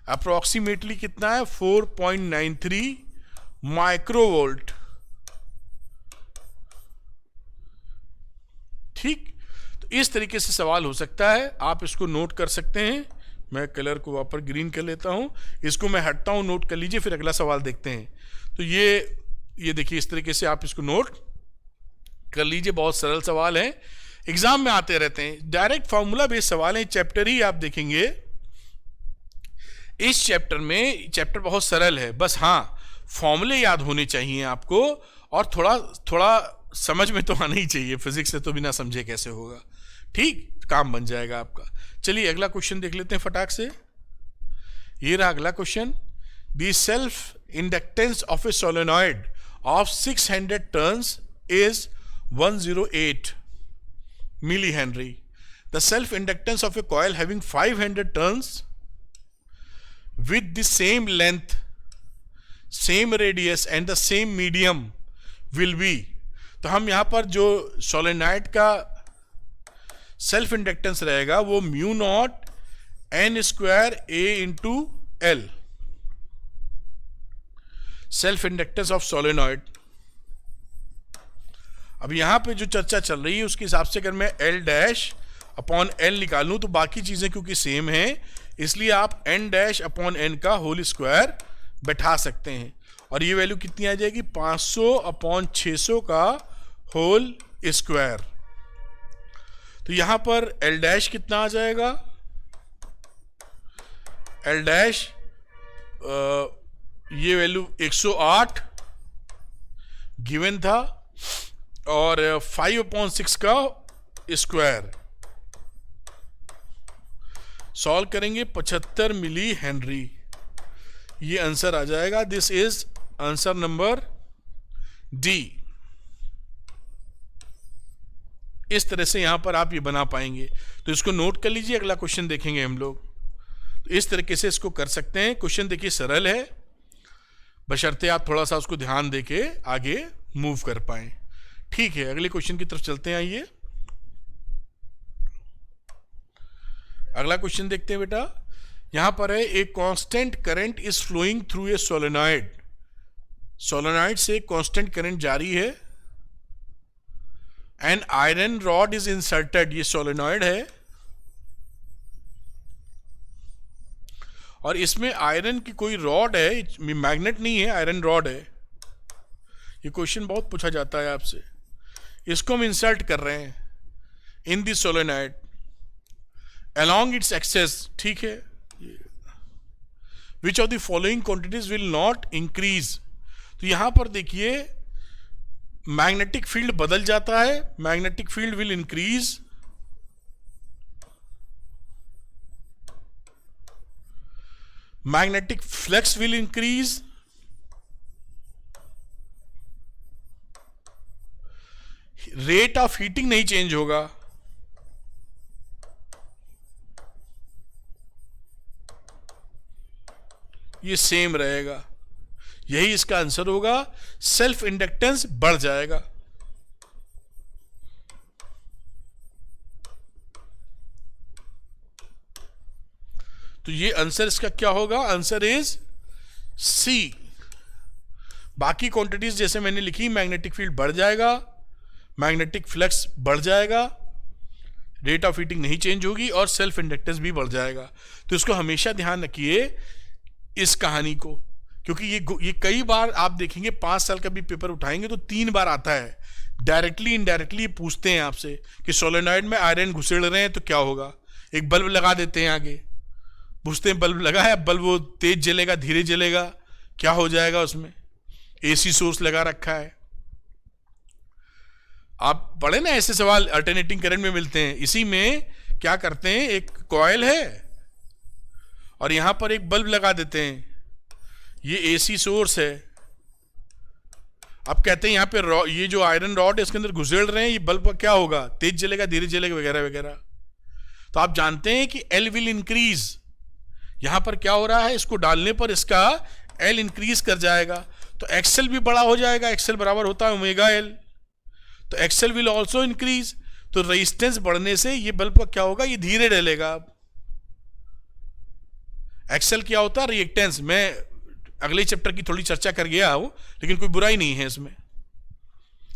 अप्रोक्सीमेटली कितना है 4.93 माइक्रोवोल्ट। ठीक, तो इस तरीके से सवाल हो सकता है, आप इसको नोट कर सकते हैं। मैं कलर को वापस ग्रीन कर लेता हूं, इसको मैं हटता हूं, नोट कर लीजिए, फिर अगला सवाल देखते हैं। तो ये देखिए इस तरीके से आप इसको नोट कर लीजिए, बहुत सरल सवाल है, एग्जाम में आते रहते हैं, डायरेक्ट फॉर्मूला बेस्ड सवाल है। चैप्टर ही आप देखेंगे, इस चैप्टर में चैप्टर बहुत सरल है, बस हाँ फॉर्मूले याद होने चाहिए आपको और थोड़ा थोड़ा समझ में तो आना ही चाहिए, फिजिक्स से तो बिना समझे कैसे होगा। ठीक, काम बन जाएगा आपका। चलिए अगला क्वेश्चन देख लेते हैं फटाक से। ये रहा अगला question, the self inductance of a solenoid of 600 turns is 108 milli henry. The self inductance of a coil having 500 turns with the same length, same radius and the same medium will be। तो हम यहां पर जो सोलेनॉइड का सेल्फ इंडक्टेंस रहेगा वो mu not an square A into L, self inductance of solenoid. अब यहां पे जो चर्चा चल रही है उसके हिसाब से अगर मैं एल डैश अपॉन एल निकालूं तो बाकी चीजें क्योंकि सेम है इसलिए आप एन डैश अपॉन एन का होल स्क्वायर बैठा सकते हैं और ये वैल्यू कितनी आ जाएगी 500 अपॉन 600 का होल स्क्वायर। तो यहां पर एल डैश कितना आ जाएगा, एल डैश ये वैल्यू 108 गिवन था और 5/6 का स्क्वायर, सॉल्व करेंगे 75 मिली हेनरी, ये आंसर आ जाएगा। This is answer number D. इस तरह से यहां पर आप ये बना पाएंगे, तो इसको नोट कर लीजिए, अगला क्वेश्चन देखेंगे हम लोग। तो इस तरीके से इसको कर सकते हैं। क्वेश्चन देखिए सरल है, बशर्ते आप थोड़ा सा उसको ध्यान देके आगे मूव कर पाए। ठीक है, अगले क्वेश्चन की तरफ चलते हैं। आइए अगला क्वेश्चन देखते हैं बेटा। यहां पर है a constant current is flowing through a solenoid, solenoid से कांस्टेंट करंट जारी है, an iron rod is inserted, ये सोलेनॉइड है और इसमें आयरन की कोई रॉड है, मैग्नेट नहीं है, आयरन रॉड है। ये क्वेश्चन बहुत पूछा जाता है आपसे। इसको हम इंसर्ट कर रहे हैं इन दी सोलेनॉइड along its axis, ठीक है। which of the following quantities will not increase, तो यहां पर देखिए मैग्नेटिक फील्ड बदल जाता है, magnetic field will increase, magnetic flux will increase, rate of heating नहीं चेंज होगा, ये सेम रहेगा। यही इसका आंसर होगा, सेल्फ इंडक्टेंस बढ़ जाएगा। तो ये आंसर इसका क्या होगा, आंसर इज सी। बाकी क्वांटिटीज जैसे मैंने लिखी, मैग्नेटिक फील्ड बढ़ जाएगा, मैग्नेटिक फ्लक्स बढ़ जाएगा, रेट ऑफ हीटिंग नहीं चेंज होगी और सेल्फ इंडक्टेंस भी बढ़ जाएगा। तो इसको हमेशा ध्यान रखिए इस कहानी को, क्योंकि ये कई बार आप देखेंगे 5 साल का भी पेपर उठाएंगे तो 3 बार आता है। डायरेक्टली इनडायरेक्टली पूछते हैं आपसे कि सोलेनॉइड में आयरन घुसेड़ रहे हैं तो क्या होगा। एक बल्ब लगा देते हैं आगे, पूछते हैं बल्ब लगा है, बल्ब वो तेज जलेगा धीरे जलेगा, क्या हो जाएगा उसमें। एसी सोर्स लगा रखा है, आप पढ़े ना ऐसे सवाल अल्टरनेटिंग करंट में मिलते हैं। इसी में क्या करते हैं, एक कॉइल है और यहां पर एक बल्ब लगा देते हैं, ये एसी सोर्स है। अब कहते हैं यहाँ पे ये जो आयरन रॉड है इसके अंदर घुसेड़ रहे हैं, ये बल्ब क्या होगा, तेज जलेगा धीरे जलेगा वगैरह वगैरह। तो आप जानते हैं कि एल विल इंक्रीज, यहां पर क्या हो रहा है, इसको डालने पर इसका एल इंक्रीज कर जाएगा, तो एक्सएल भी बड़ा हो जाएगा। एक्सएल बराबर होता है ओमेगा एल, तो एक्सएल विल ऑल्सो इंक्रीज। तो रेजिस्टेंस बढ़ने से ये बल्ब का क्या होगा, ये धीरे डलेगा। एक्सएल क्या होता है, रिएक्टेंस। मैं अगले चैप्टर की थोड़ी चर्चा कर गया हूं, लेकिन कोई बुराई नहीं है इसमें।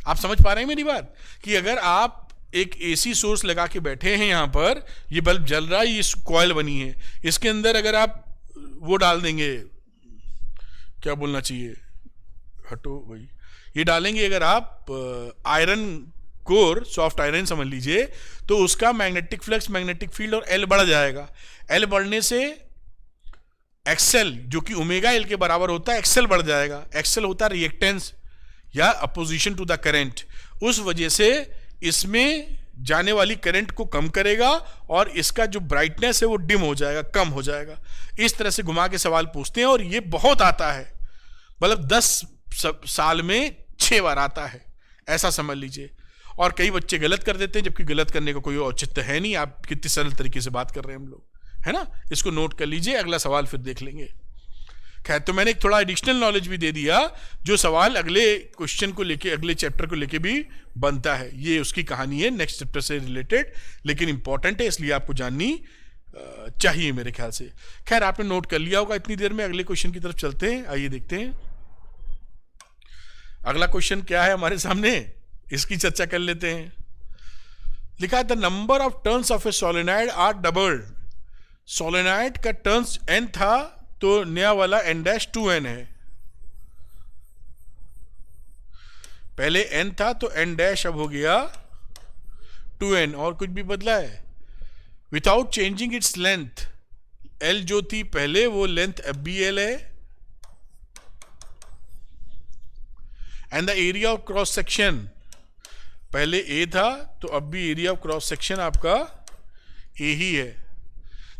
आप समझ पा रहे हैं मेरी बात, कि अगर आप एक एसी सोर्स लगा के बैठे हैं, यहां पर ये बल्ब जल रहा है, ये कॉइल बनी है, इसके अंदर अगर आप वो डाल देंगे, क्या बोलना चाहिए, हटो वही, ये डालेंगे अगर आप आयरन कोर, सॉफ्ट आयरन समझ लीजिए, तो उसका मैग्नेटिक फ्लक्स, मैग्नेटिक फील्ड और एल बढ़ जाएगा। एल बढ़ने से एक्सएल जो कि ओमेगा एल के बराबर होता है, एक्सएल बढ़ जाएगा। एक्सएल होता है रिएक्टेंस या अपोजिशन टू द करंट, उस वजह से इसमें जाने वाली करंट को कम करेगा और इसका जो ब्राइटनेस है वो डिम हो जाएगा, कम हो जाएगा। इस तरह से घुमा के सवाल पूछते हैं और ये बहुत आता है, मतलब 10 साल में 6 बार आता है, ऐसा समझ लीजिए। और कई बच्चे गलत कर देते हैं, जबकि गलत करने का कोई औचित्य है नहीं। आप कितनी सरल तरीके से बात कर रहे हैं हम लोग, है ना। इसको नोट कर लीजिए, अगला सवाल फिर देख लेंगे। खैर, तो मैंने एक थोड़ा एडिशनल नॉलेज भी दे दिया, जो सवाल अगले क्वेश्चन को लेके, अगले चैप्टर को लेके भी बनता है। ये उसकी कहानी है नेक्स्ट चैप्टर से रिलेटेड, लेकिन इंपॉर्टेंट है, इसलिए आपको जाननी चाहिए मेरे ख्याल से। खैर, आपने नोट कर लिया होगा। इतनी देर में अगले क्वेश्चन की तरफ चलते हैं, आइए देखते हैं अगला क्वेश्चन क्या है हमारे सामने, इसकी चर्चा कर लेते हैं। लिखा है the number of turns of a solenoid are doubled. Solenoid का टर्न्स n था, तो नया वाला n' 2n है। पहले n था तो n' अब हो गया 2n, और कुछ भी बदला है without changing its length. l जो थी पहले, वो लेंथ अब भी l है। And the area of cross section, पहले a था तो अब भी एरिया ऑफ क्रॉस सेक्शन आपका a ही है।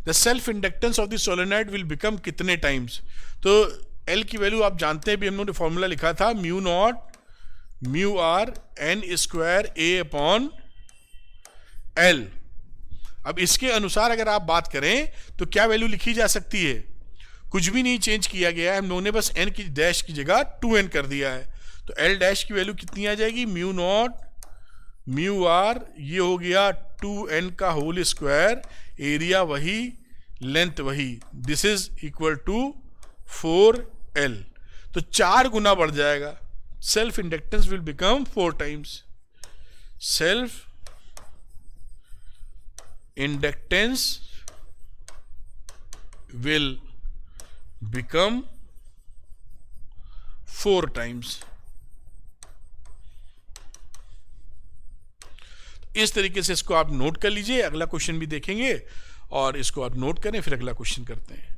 The self inductance of the solenoid will become कितने टाइम्स, तो L की वैल्यू आप जानते हैं, भी हमने फॉर्मूला लिखा था, mu naught mu r n square a upon L। अब इसके अनुसार अगर आप बात करें तो क्या वैल्यू लिखी जा सकती है, कुछ भी नहीं चेंज किया गया है, हम लोगों ने बस n की डैश की जगह 2n कर दिया है। तो L डैश की वैल्यू कितनी आ जाएगी, म्यू नॉट म्यू आर, ये हो गया 2n का होल स्क्वायर, एरिया वही, लेंथ वही, this is equal to 4l। तो 4 गुना बढ़ जाएगा। Self inductance will become 4 times. Self inductance will become 4 times. इस तरीके से इसको आप नोट कर लीजिए, अगला क्वेश्चन भी देखेंगे और इसको आप नोट करें, फिर अगला क्वेश्चन करते हैं।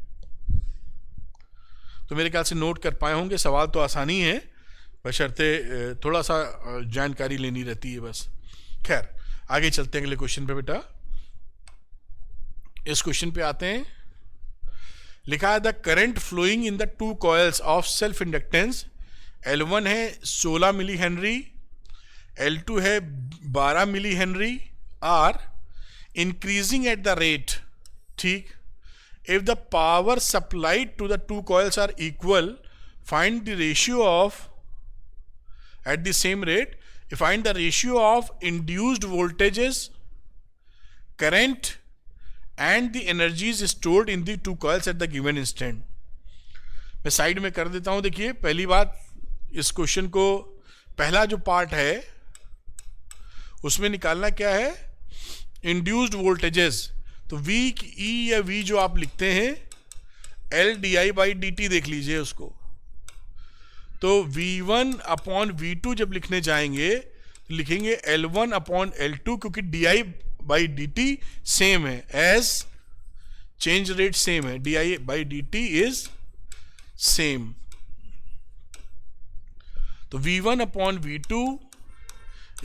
तो मेरे ख्याल से नोट कर पाए होंगे, सवाल तो आसानी है, बशर्ते थोड़ा सा जानकारी लेनी रहती है बस। खैर, आगे चलते हैं अगले क्वेश्चन पे बेटा। इस क्वेश्चन पे आते हैं। लिखा है the current flowing in the two coils of self inductance, L1 है 16 मिली हेनरी, L2 है 12 millihenry, are increasing at the rate, ठीक। If the power supplied to the two coils are equal, find the ratio of at the same rate, find the ratio of induced voltages, current and the energies stored in the two coils at the given instant। मैं साइड में कर देता हूं। देखिए, पहली बात, इस क्वेश्चन को पहला जो पार्ट है उसमें निकालना क्या है, इंड्यूस्ड वोल्टेजेस। तो V E या V जो आप लिखते हैं LdI/dt, देख लीजिए उसको। तो V1 अपॉन V2 जब लिखने जाएंगे तो लिखेंगे L1 अपॉन L2, क्योंकि di/dt सेम है, एज चेंज रेट सेम है, di/dt इज सेम। तो V1 upon V2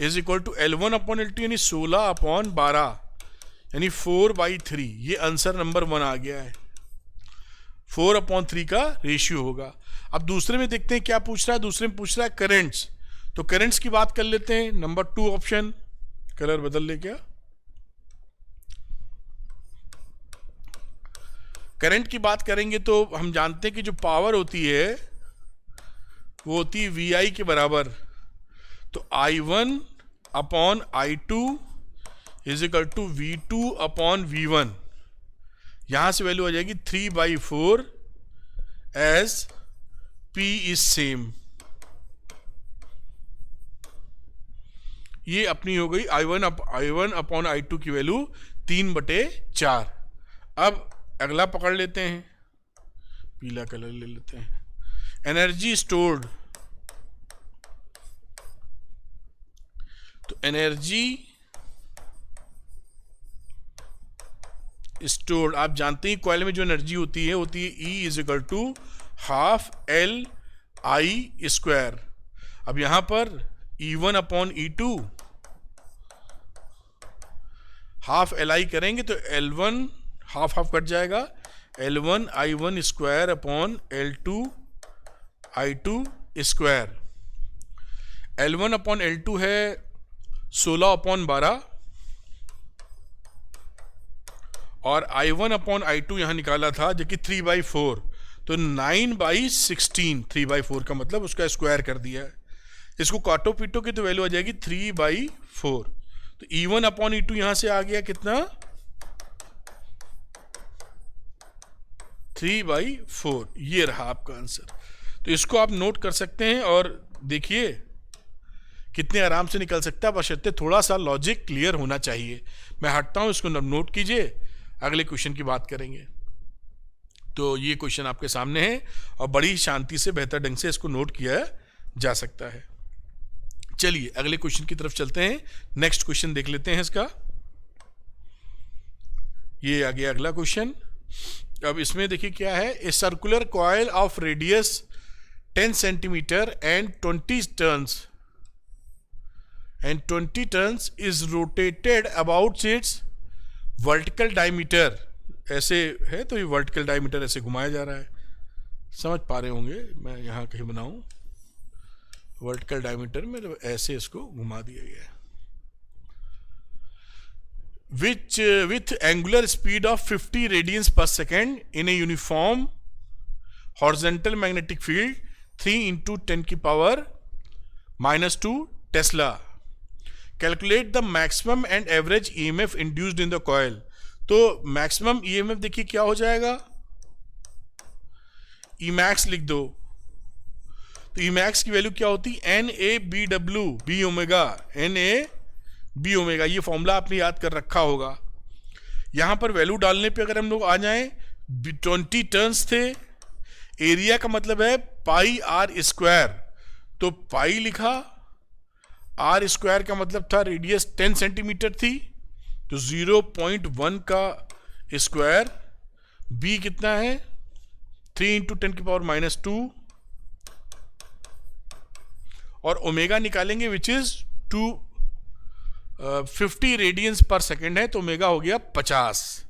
is equal to L1 upon L2, यानी 16 अपॉन 12, यानी 4/3। ये आंसर नंबर 1 आ गया है। 4/3 का रेशियो होगा। अब दूसरे में देखते हैं क्या पूछ रहा है। दूसरे में पूछ रहा है करंट्स। तो करंट्स की बात कर लेते हैं। नंबर 2 ऑप्शन, कलर बदल ले क्या, करंट की बात करेंगे तो हम जानते हैं कि जो पावर होती है वो होती है VI के बराबर। तो I1 upon I2 is equal to V2 upon V1। यहां से वैल्यू आ जाएगी 3/4 एज P इज सेम। ये अपनी हो गई I1 अपॉन I2 की वैल्यू 3/4। अब अगला पकड़ लेते हैं, पीला कलर ले लेते हैं। एनर्जी स्टोर्ड, तो एनर्जी स्टोर्ड, आप जानते हैं कॉइल में जो एनर्जी होती है E is equal to half LI²। अब यहां पर E1 upon E2 half LI करेंगे तो L1 हाफ हाफ कट जाएगा, L1 I1² upon L2 I2²। L1 upon L2 है 16 अपॉन 12, और I1 अपॉन I2 यहां निकाला था जो कि 3/4, तो 9/16। 3/4 का मतलब उसका स्क्वायर कर दिया है। इसको काटो पीटो की तो वैल्यू आ जाएगी 3/4। तो E1 अपॉन E2 यहां से आ गया कितना, 3/4। ये रहा आपका आंसर। तो इसको आप नोट कर सकते हैं और देखिए कितने आराम से निकल सकता है, बशर्ते थोड़ा सा लॉजिक क्लियर होना चाहिए। मैं हटता हूं, इसको नोट कीजिए, अगले क्वेश्चन की बात करेंगे। तो ये क्वेश्चन आपके सामने है और बड़ी शांति से, बेहतर ढंग से इसको नोट किया जा सकता है। चलिए अगले क्वेश्चन की तरफ चलते हैं। नेक्स्ट क्वेश्चन देख लेते हैं इसका। ये आ गया अगला क्वेश्चन। अब इसमें देखिए क्या है, a circular coil of radius 10 centimetre and 20 turns is rotated about it's vertical diameter. ऐसे है तो ये वर्टिकल डायमीटर ऐसे घुमाया जा रहा है, समझ पा रहे होंगे, मैं यहाँ कहीं बनाऊं वर्टिकल डायमीटर में, तो ऐसे इसको घुमा दिया गया है। which with angular speed of 50 radians per second in a uniform horizontal magnetic field 3 into 10 की power -2 Tesla. Calculate the maximum and average EMF induced in the coil. तो मैक्सिमम EMF देखिए क्या हो जाएगा, Emax लिख दो। तो Emax की वैल्यू क्या होती, NABW B omega, NAB omega. ये फॉर्मूला आपने याद कर रखा होगा। यहां पर वैल्यू डालने पे अगर हम लोग आ जाएं, 20 टर्न्स थे, एरिया का मतलब है πr², तो पाई लिखा, r² का मतलब था रेडियस 10 सेंटीमीटर थी, तो 0.1 का स्क्वायर, b कितना है 3 × 10⁻², और ओमेगा निकालेंगे विच इज 250 रेडियंस पर सेकेंड है, तो ओमेगा हो गया 50।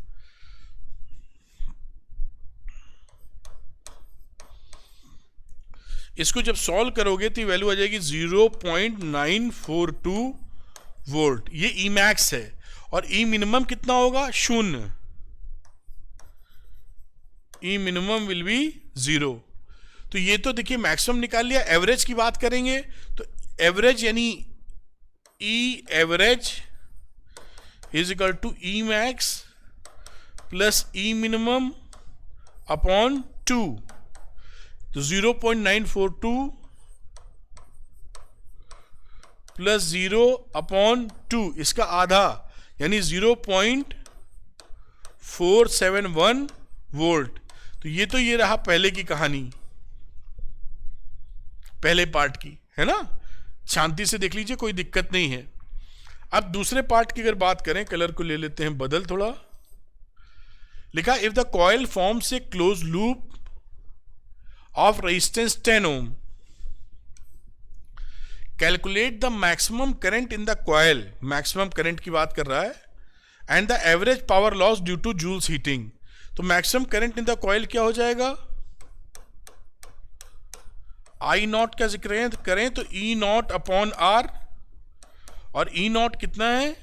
इसको जब सॉल्व करोगे तो वैल्यू आ जाएगी 0.942 वोल्ट। ये ई मैक्स है और ई मिनिमम कितना होगा? 0। ई मिनिमम विल बी 0। तो ये तो देखिए मैक्सिमम निकाल लिया। एवरेज की बात करेंगे तो एवरेज यानी E average is equal to E max plus E minimum upon 2। तो 0.942 प्लस 0/2, इसका आधा यानी 0.471 वोल्ट। तो ये रहा पहले की कहानी, पहले पार्ट की, है ना। शांति से देख लीजिए, कोई दिक्कत नहीं है। अब दूसरे पार्ट की अगर बात करें, कलर को ले लेते हैं बदल थोड़ा। लिखा if the coil forms a close loop of resistance 10 ohm, calculate the maximum current in the coil, maximum current की बात कर रहा है, and the average power loss due to joules heating। तो maximum current in the coil क्या हो जाएगा? I नॉट का जिक्र करें तो E नॉट अपॉन R, और E नॉट कितना है?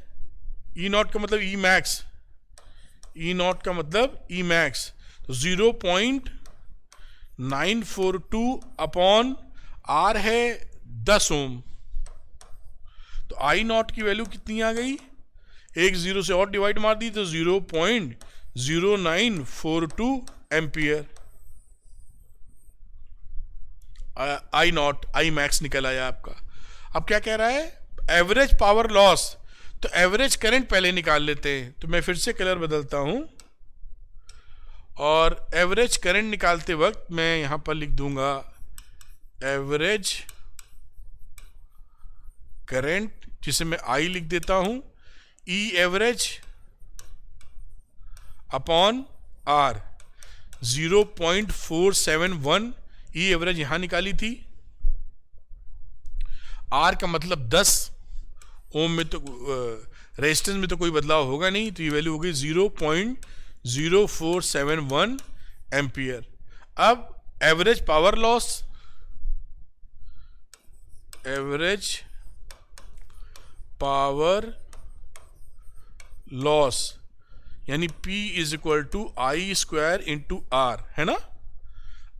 E नॉट का मतलब E मैक्स, E नॉट का मतलब E मैक्स। तो 0.942 अपॉन आर है 10 ओम। तो आई नॉट की वैल्यू कितनी आ गई? एक जीरो से और डिवाइड मार दी तो 0.0942 ampere. I not, I max निकल आया आपका। अब क्या कह रहा है? Average power loss. तो एवरेज करंट पहले निकाल लेते हैं। तो मैं फिर से कलर बदलता हूं और एवरेज करंट निकालते वक्त मैं यहां पर लिख दूंगा एवरेज करंट, जिसे मैं आई लिख देता हूं, E average upon R 0.471। E average यहां निकाली थी, आर का मतलब 10 ओम में, तो रेजिस्टेंस में तो कोई बदलाव होगा नहीं, तो ये वैल्यू हो गई 0.0471 एम्पियर। अब average power loss, average power loss यानी P is equal to i square into r, है ना।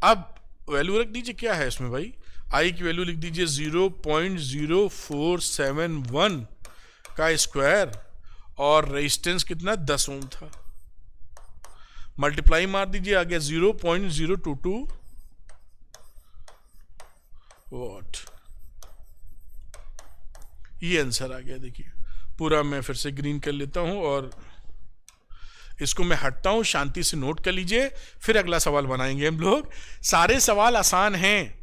अब वैल्यू रख दीजिए, क्या है इसमें भाई? आई की वैल्यू लिख दीजिए 0.0471 का स्क्वायर, और रेजिस्टेंस कितना? 10 ओम था। मल्टीप्लाई मार दीजिए, आ गया 0.022 वॉट। ये आंसर आ गया। देखिए पूरा मैं फिर से ग्रीन कर लेता हूं और इसको मैं हटता हूं, शांति से नोट कर लीजिए, फिर अगला सवाल बनाएंगे हम लोग। सारे सवाल आसान हैं,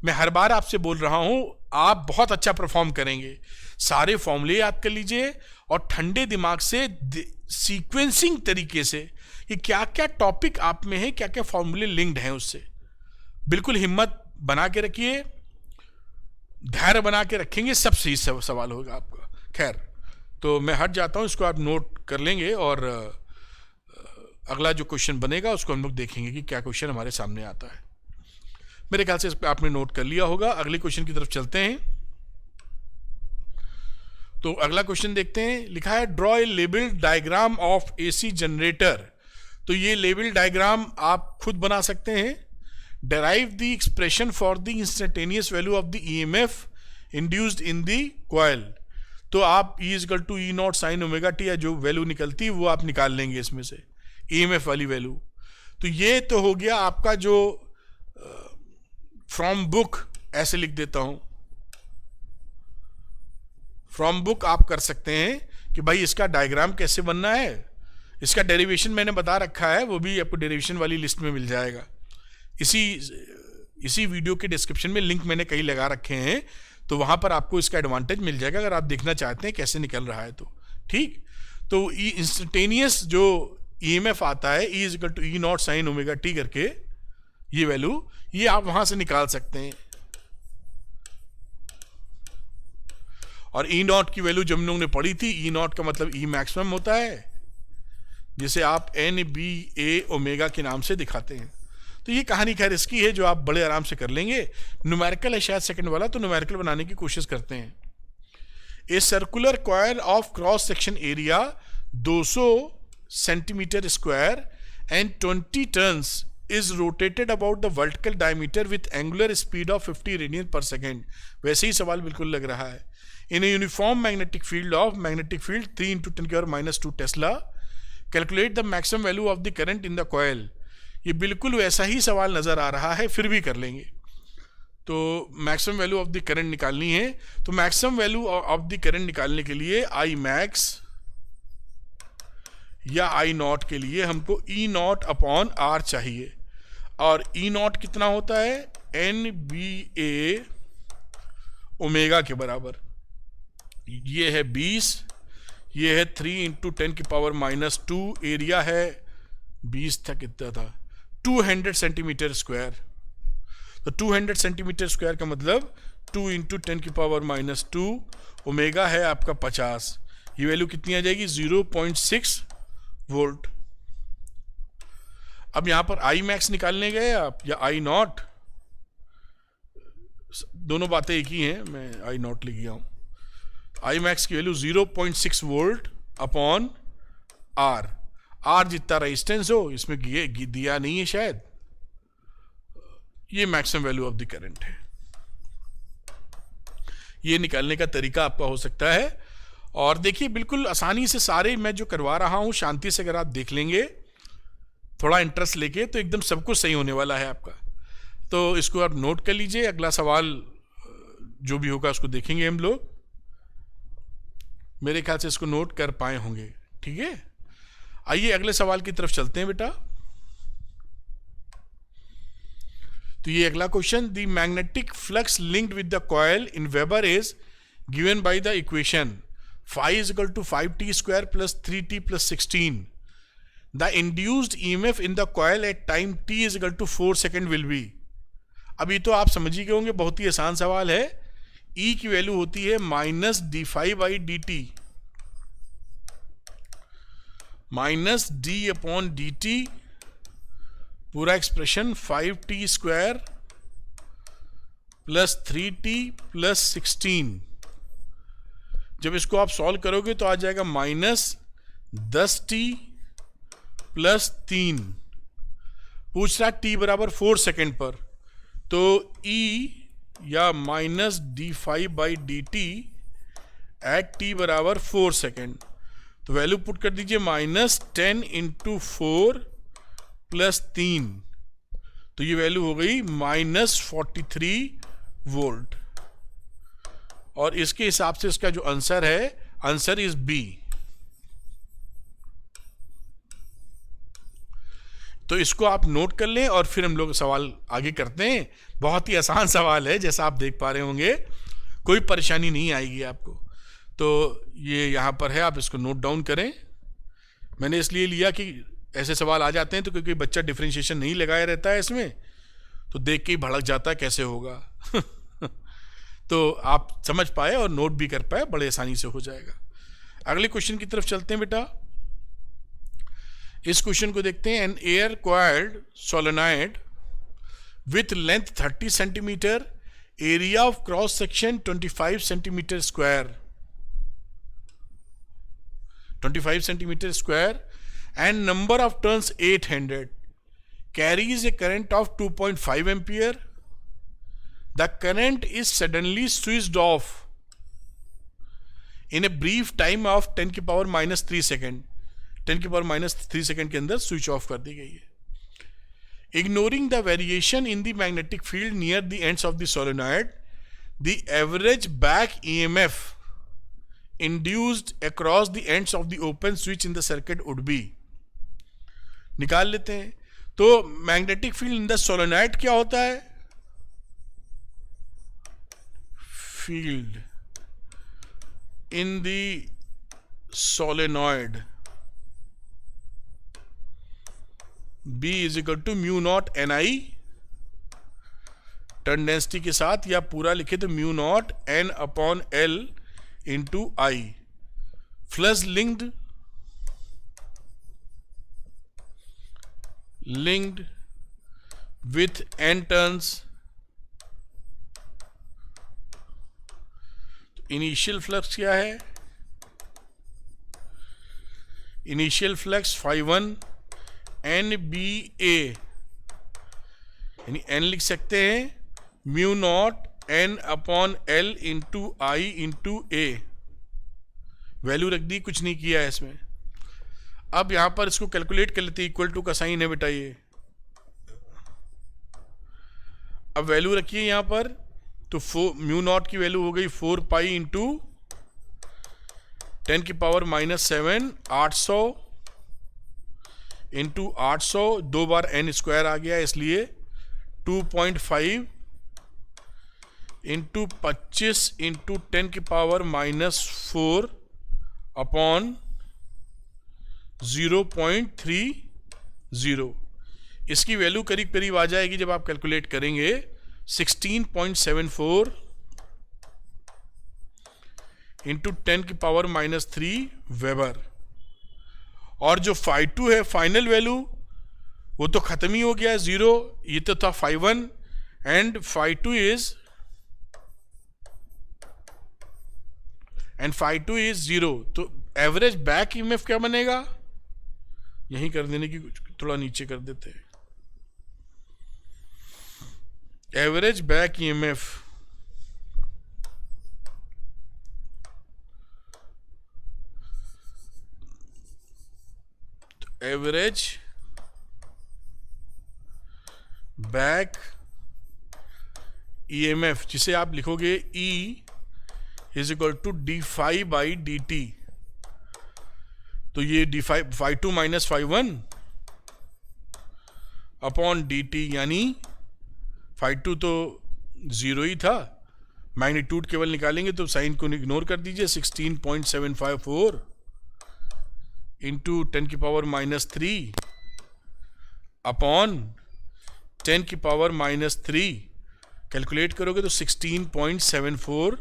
मैं हर बार आपसे बोल रहा हूं, आप बहुत अच्छा परफॉर्म करेंगे। सारे फॉर्मूले याद कर लीजिए और ठंडे दिमाग से सीक्वेंसिंग तरीके से कि क्या क्या टॉपिक आप में है, क्या क्या फॉर्मूले लिंक्ड हैं उससे। बिल्कुल हिम्मत बना के रखिए, धैर्य बना के रखेंगे, सब सही सवाल होगा आपका। खैर, तो मैं हट जाता हूं, इसको आप नोट कर लेंगे और अगला जो क्वेश्चन बनेगा उसको हम लोग देखेंगे कि क्या क्वेश्चन हमारे सामने आता है। मेरे ख्याल से इस पर आपने नोट कर लिया होगा। अगले क्वेश्चन की तरफ चलते हैं। तो अगला क्वेश्चन देखते हैं। लिखा है draw a label diagram of AC generator. तो ये लेबल डायग्राम आप खुद बना सकते हैं। Derive the expression for the instantaneous value of the EMF induced in the coil. तो आप E is equal to e naught sine omega t, या जो वैल्यू निकलती है वो आप निकाल लेंगे इसमें से, ईएमएफ वाली वैल्यू। तो ये तो हो गया आपका जो फ्रॉम बुक, ऐसे लिख देता हूं, फ्रॉम बुक आप कर सकते हैं कि भाई इसका डायग्राम कैसे बनना है। इसका डेरिवेशन मैंने बता रखा है, वो भी आपको डेरिवेशन वाली लिस्ट में मिल जाएगा। इसी वीडियो के डिस्क्रिप्शन में लिंक मैंने कहीं लगा रखे हैं, तो वहां पर आपको इसका एडवांटेज मिल जाएगा अगर आप देखना चाहते हैं कैसे निकल रहा है। तो ठीक, तो इंस्टेंटेनियस जो ईएमएफ आता है E is equal to e naught sine omega t करके, ये वैल्यू, ये आप वहां से निकाल सकते हैं। और ई नॉट की वैल्यू जब हम लोगों ने पढ़ी थी, ई नॉट का मतलब ई मैक्सिमम होता है, जिसे आप एन बी ए ओमेगा के नाम से दिखाते हैं। तो ये कहानी खैर इसकी है, जो आप बड़े आराम से कर लेंगे। न्यूमेरिकल है शायद सेकंड वाला, तो न्यूमेरिकल बनाने की कोशिश करते हैं। A circular coil of cross section area 200 centimetre square and 20 turns is rotated about the vertical diameter with angular speed of 50 radian per second. वैसे ही सवाल बिल्कुल लग रहा है। In a uniform magnetic field of magnetic field 3 × 10⁻² tesla, calculate the maximum value of the current in the coil. ये बिल्कुल वैसा ही सवाल नजर आ रहा है, फिर भी कर लेंगे। तो maximum value of the current निकालनी है। तो maximum value of the current निकालने के लिए आई मैक्स या आई नॉट के लिए हमको ई नॉट अपॉन आर चाहिए। और ई नॉट कितना होता है? एन बी ए ओमेगा के बराबर। ये है 20, ये है 3 × 10⁻², एरिया है 20 था, कितना था 200 सेंटीमीटर स्क्वायर। तो 200 सेंटीमीटर स्क्वायर का मतलब 2 × 10⁻², ओमेगा है आपका 50। ये वैल्यू कितनी आ जाएगी? 0.6 वोल्ट। अब यहां पर आई मैक्स निकालने गए आप या आई नॉट, दोनों बातें एक ही हैं, मैं आई नॉट लिख गया हूं। आई मैक्स की value 0.6 volt upon r. R जितना रेजिस्टेंस हो, इसमें दिया नहीं है शायद, ये maximum value of the current है। ये निकालने का तरीका आपका हो सकता है। और देखिए बिल्कुल आसानी से सारे मैं जो करवा रहा हूं, शांति से अगर आप देख लेंगे, थोड़ा इंटरेस्ट लेके, तो एकदम सब कुछ सही होने वाला है आपका। तो इसको आप नोट कर लीजिए। अगला सवाल जो भी होगा उसको देखेंगे हम लोग। मेरे ख्याल से इसको नोट कर पाए होंगे, ठीक है। आइए अगले सवाल की तरफ चलते हैं बेटा। तो ये अगला question, the magnetic flux linked with the coil in weber is given by the equation phi is equal to 5t² plus 3t plus 16. The induced EMF in the coil at time t is equal to 4 second will be. अभी तो आप समझ ही गए होंगे, बहुत ही आसान सवाल है। E की वैल्यू होती है -d∅/dt, -d/dt, पूरा expression 5t² plus 3t plus 16। जब इसको आप सॉल्व करोगे तो आ जाएगा -10t plus 3। पूछ रहा t बराबर 4 सेकेंड पर, तो E या -d∅/dt एट t बराबर 4 सेकेंड। तो वैल्यू पुट कर दीजिए -10 × 4 plus 3, तो ये वैल्यू हो गई -43 वोल्ट। और इसके हिसाब से इसका जो आंसर है, आंसर इज बी। तो इसको आप नोट कर लें और फिर हम लोग सवाल आगे करते हैं। बहुत ही आसान सवाल है, जैसा आप देख पा रहे होंगे, कोई परेशानी नहीं आएगी आपको। तो ये यहाँ पर है, आप इसको नोट डाउन करें। मैंने इसलिए लिया कि ऐसे सवाल आ जाते हैं तो क्योंकि बच्चा डिफरेंशिएशन नहीं लगाया रहता है इसमें, तो देख के ही भड़क जाता है कैसे होगा। तो आप समझ पाए और नोट भी कर पाए, बड़े आसानी से हो जाएगा। अगले क्वेश्चन की तरफ चलते हैं बेटा। इस क्वेश्चन को देखते हैं। An air coiled solenoid with length 30 centimetre, area of cross section 25 centimetre square, 25 centimetre square and number of turns 800, carries a current of 2.5 ampere. The current is suddenly switched off in a brief time of 10⁻³ second. 10⁻³ second के अंदर स्विच ऑफ कर दी गई है। Ignoring the variation in the magnetic field near the ends of the solenoid, the average back EMF induced across the ends of the open switch in the circuit would be। निकाल लेते हैं। तो magnetic field in the solenoid क्या होता है? Field in the solenoid B is equal to μ0 Ni, turn density के साथ, या पूरा लिखे तो μ0 N/L into I, flux linked with n turns, तो इनिशियल फ्लक्स क्या है? इनिशियल फ्लक्स phi1 NBA, यानी n लिख सकते हैं mu naught n upon l into I into A, value रख दी, कुछ नहीं किया है इसमें। अब यहां पर इसको कैलकुलेट कर लेते हैं, इक्वल टू का साइन है बेटा ये। अब वैल्यू रखिए यहां पर, तो म्यू नॉट की वैल्यू हो गई 4 पाई इंटू 10 की पावर -7, 800 इंटू 800, 2 बार n स्क्वायर आ गया इसलिए 2.5 इंटू 25 इंटू 10 की पावर -4 अपॉन 0.30। इसकी वैल्यू करीब करीब आ जाएगी जब आप कैलकुलेट करेंगे 16.74 इंटू 10 की पावर -3 वेबर। और जो phi2 है फाइनल वैल्यू, वो तो खत्म ही हो गया, 0। ये तो था phi1 एंड phi2 इज 0। तो एवरेज बैक ईएमएफ क्या बनेगा? यहीं कर देने की, थोड़ा नीचे कर देते हैं। Average back EMF average back EMF, जिसे आप लिखोगे E is equal to d∅ by dt। तो ये phi2 minus phi1 upon dt, यानी phi2 तो 0 ही था, मैग्नीट्यूड केवल निकालेंगे तो साइन को इग्नोर कर दीजिए, 16.754 इंटू 10 की पावर -3 अपॉन 10 की पावर -3, कैलकुलेट करोगे तो 16.74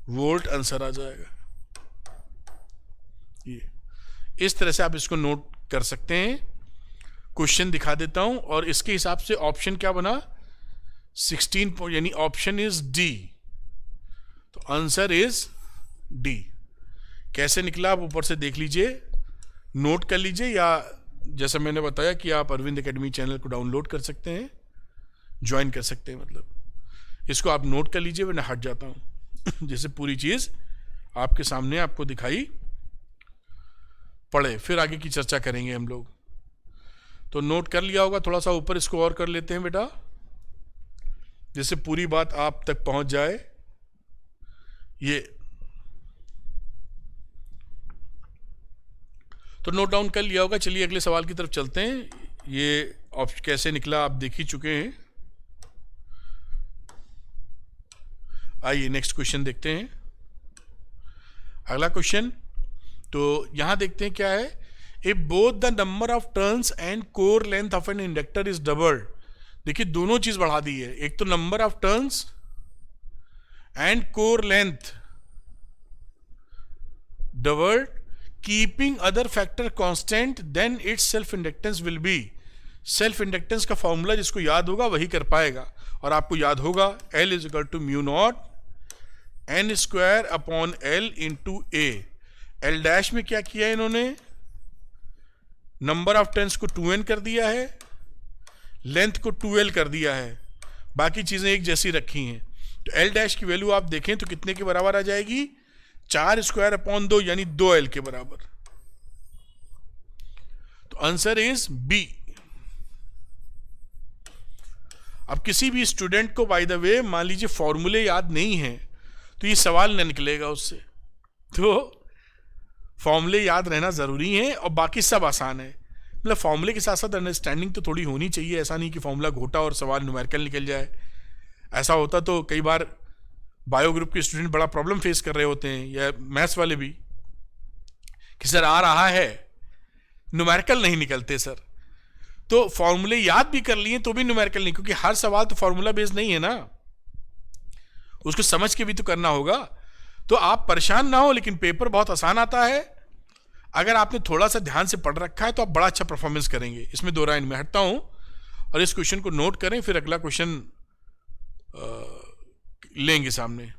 वोल्ट आंसर आ जाएगा। ये इस तरह से आप इसको नोट कर सकते हैं। क्वेश्चन दिखा देता हूं, और इसके हिसाब से ऑप्शन क्या बना, 16, यानी ऑप्शन इज डी। तो आंसर इज डी। कैसे निकला आप ऊपर से देख लीजिए, नोट कर लीजिए, या जैसा मैंने बताया कि आप अरविंद एकेडमी चैनल को डाउनलोड कर सकते हैं, ज्वाइन कर सकते हैं। मतलब इसको आप नोट कर लीजिए, मैं हट जाता हूं जैसे पूरी चीज आपके सामने आपको दिखाई पड़े, फिर आगे की चर्चा करेंगे हम लोग। तो नोट कर लिया होगा, थोड़ा सा ऊपर इसको और कर लेते हैं बेटा, जैसे पूरी बात आप तक पहुंच जाए। ये तो नोट डाउन कर लिया होगा। चलिए अगले सवाल की तरफ चलते हैं। ये ऑप्शन कैसे निकला आप देख ही चुके हैं। आइए नेक्स्ट क्वेश्चन देखते हैं। अगला क्वेश्चन तो यहां देखते हैं क्या है, if both the number of turns and core length of an inductor is doubled. देखिए दोनों चीज बढ़ा दी है, एक तो number of turns and core length doubled, keeping other factor constant, then its self inductance will be. Self inductance का फॉर्मूला जिसको याद होगा वही कर पाएगा, और आपको याद होगा L is equal to mu naught n square upon L into a. L dash में क्या किया है इन्होंने, नंबर ऑफ टर्न्स को 2n कर दिया है, लेंथ को 2l कर दिया है, बाकी चीजें एक जैसी रखी हैं। तो L डैश की वैल्यू आप देखें तो कितने के बराबर आ जाएगी, 4 स्क्वायर अपॉन 2 यानी 2l के बराबर। तो आंसर इज बी। अब किसी भी स्टूडेंट को बाय द वे मान लीजिए फॉर्मूले याद नहीं है तो ये सवाल न निकलेगा उससे। तो फॉर्मूले याद रहना जरूरी है, और बाकी सब आसान है। मतलब फॉर्मूले के साथ साथ अंडरस्टैंडिंग तो थोड़ी होनी चाहिए। ऐसा नहीं कि फॉर्मूला घोटा और सवाल न्यूमेरिकल निकल जाए। ऐसा होता तो कई बार बायो ग्रुप के स्टूडेंट बड़ा प्रॉब्लम फेस कर रहे होते हैं, या मैथ्स वाले भी, कि सर आ रहा है न्यूमेरिकल नहीं निकलते सर। तो फॉर्मूले याद भी कर लिए तो भी न्यूमेरिकल नहीं, क्योंकि हर सवाल तो फॉर्मूला बेस्ड नहीं है ना, उसको समझ के भी तो करना होगा। तो आप परेशान ना हो, लेकिन पेपर बहुत आसान आता है। अगर आपने थोड़ा सा ध्यान से पढ़ रखा है तो आप बड़ा अच्छा परफॉर्मेंस करेंगे, इसमें दो राय। मैं हटता हूं और इस क्वेश्चन को नोट करें, फिर अगला क्वेश्चन लेंगे सामने।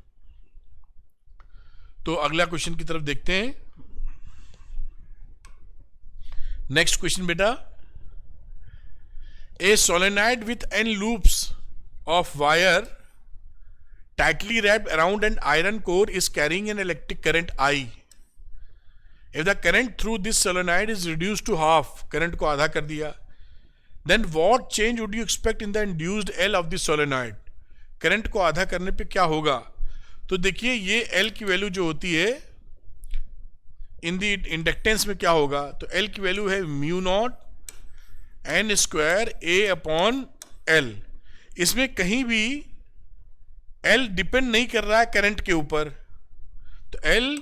तो अगला क्वेश्चन की तरफ देखते हैं। नेक्स्ट क्वेश्चन बेटा, ए solenoid with n loops of wire tightly wrapped around an iron core is carrying an electric current I. If the current through this solenoid is reduced to half, current को आधा कर दिया, then what change would you expect in the induced L of the solenoid? Current को आधा करने पे क्या होगा? तो देखिए ये L की वैल्यू जो होती है इन दी इंडक्टेंस में क्या होगा, तो L की वैल्यू है mu naught n square A upon L। इसमें कहीं भी L डिपेंड नहीं कर रहा है करंट के ऊपर, तो L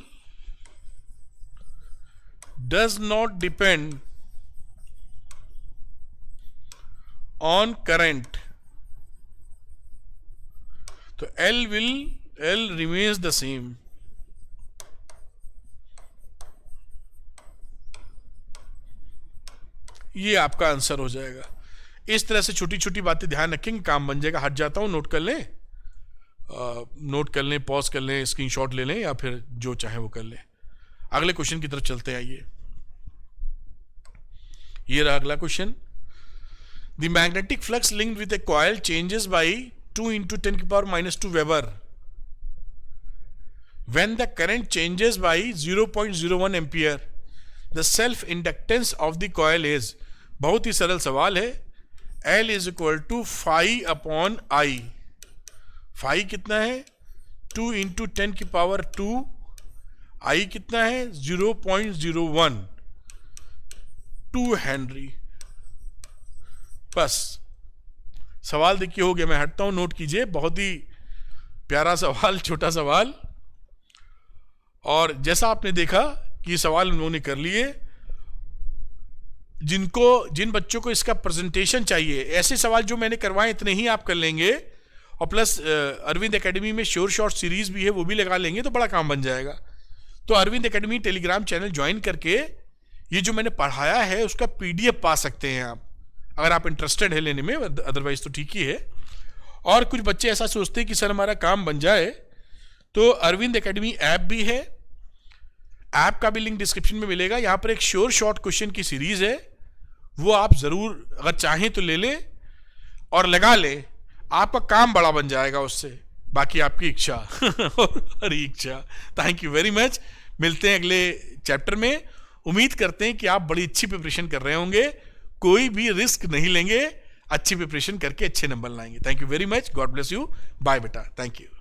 does not depend on current, तो L रिमेन्स द सेम। ये आपका आंसर हो जाएगा। इस तरह से छोटी छोटी बातें ध्यान रखेंगे, काम बन जाएगा। हट जाता हूं, नोट कर लें, पॉज कर लें, स्क्रीनशॉट ले लें, या फिर जो चाहे वो कर लें। अगले क्वेश्चन की तरफ चलते हैं। आइए, ये रहा अगला question. The magnetic flux linked with a coil changes by 2 × 10⁻⁻² weber when the current changes by 0.01 ampere, the self inductance of the coil is. बहुत ही सरल सवाल है। L is equal to phi upon i. Phi कितना है 2 × 10⁻², आई कितना है 0.01, 2 हेनरी। बस सवाल देखिए हो गया। मैं हटता हूं, नोट कीजिए। बहुत ही प्यारा सवाल, छोटा सवाल। और जैसा आपने देखा कि सवाल उन्होंने कर लिए, जिन बच्चों को इसका प्रेजेंटेशन चाहिए, ऐसे सवाल जो मैंने करवाए इतने ही आप कर लेंगे, और प्लस अरविंद एकेडमी में श्योर शॉर्ट सीरीज भी है, वो भी लगा लेंगे तो बड़ा काम बन जाएगा। तो Arvind Academy Telegram channel join करके ये जो मैंने पढ़ाया है उसका PDF पा सकते हैं आप, अगर आप इंटरेस्टेड है लेने में। अदरवाइज तो ठीक ही है। और कुछ बच्चे ऐसा सोचते हैं कि सर हमारा काम बन जाए, तो अरविंद एकेडमी ऐप भी है, ऐप का भी लिंक डिस्क्रिप्शन में मिलेगा। यहाँ पर एक श्योर शॉर्ट क्वेश्चन की सीरीज है, वो आप जरूर अगर चाहें तो ले लें और लगा लें, आपका काम बड़ा बन जाएगा उससे। बाकी आपकी इच्छा और इच्छा। Thank you very much. मिलते हैं अगले चैप्टर में। उम्मीद करते हैं कि आप बड़ी अच्छी प्रिपरेशन कर रहे होंगे, कोई भी रिस्क नहीं लेंगे, अच्छी प्रिपरेशन करके अच्छे नंबर लाएंगे। Thank you very much. God bless you. Bye बेटा। Thank you.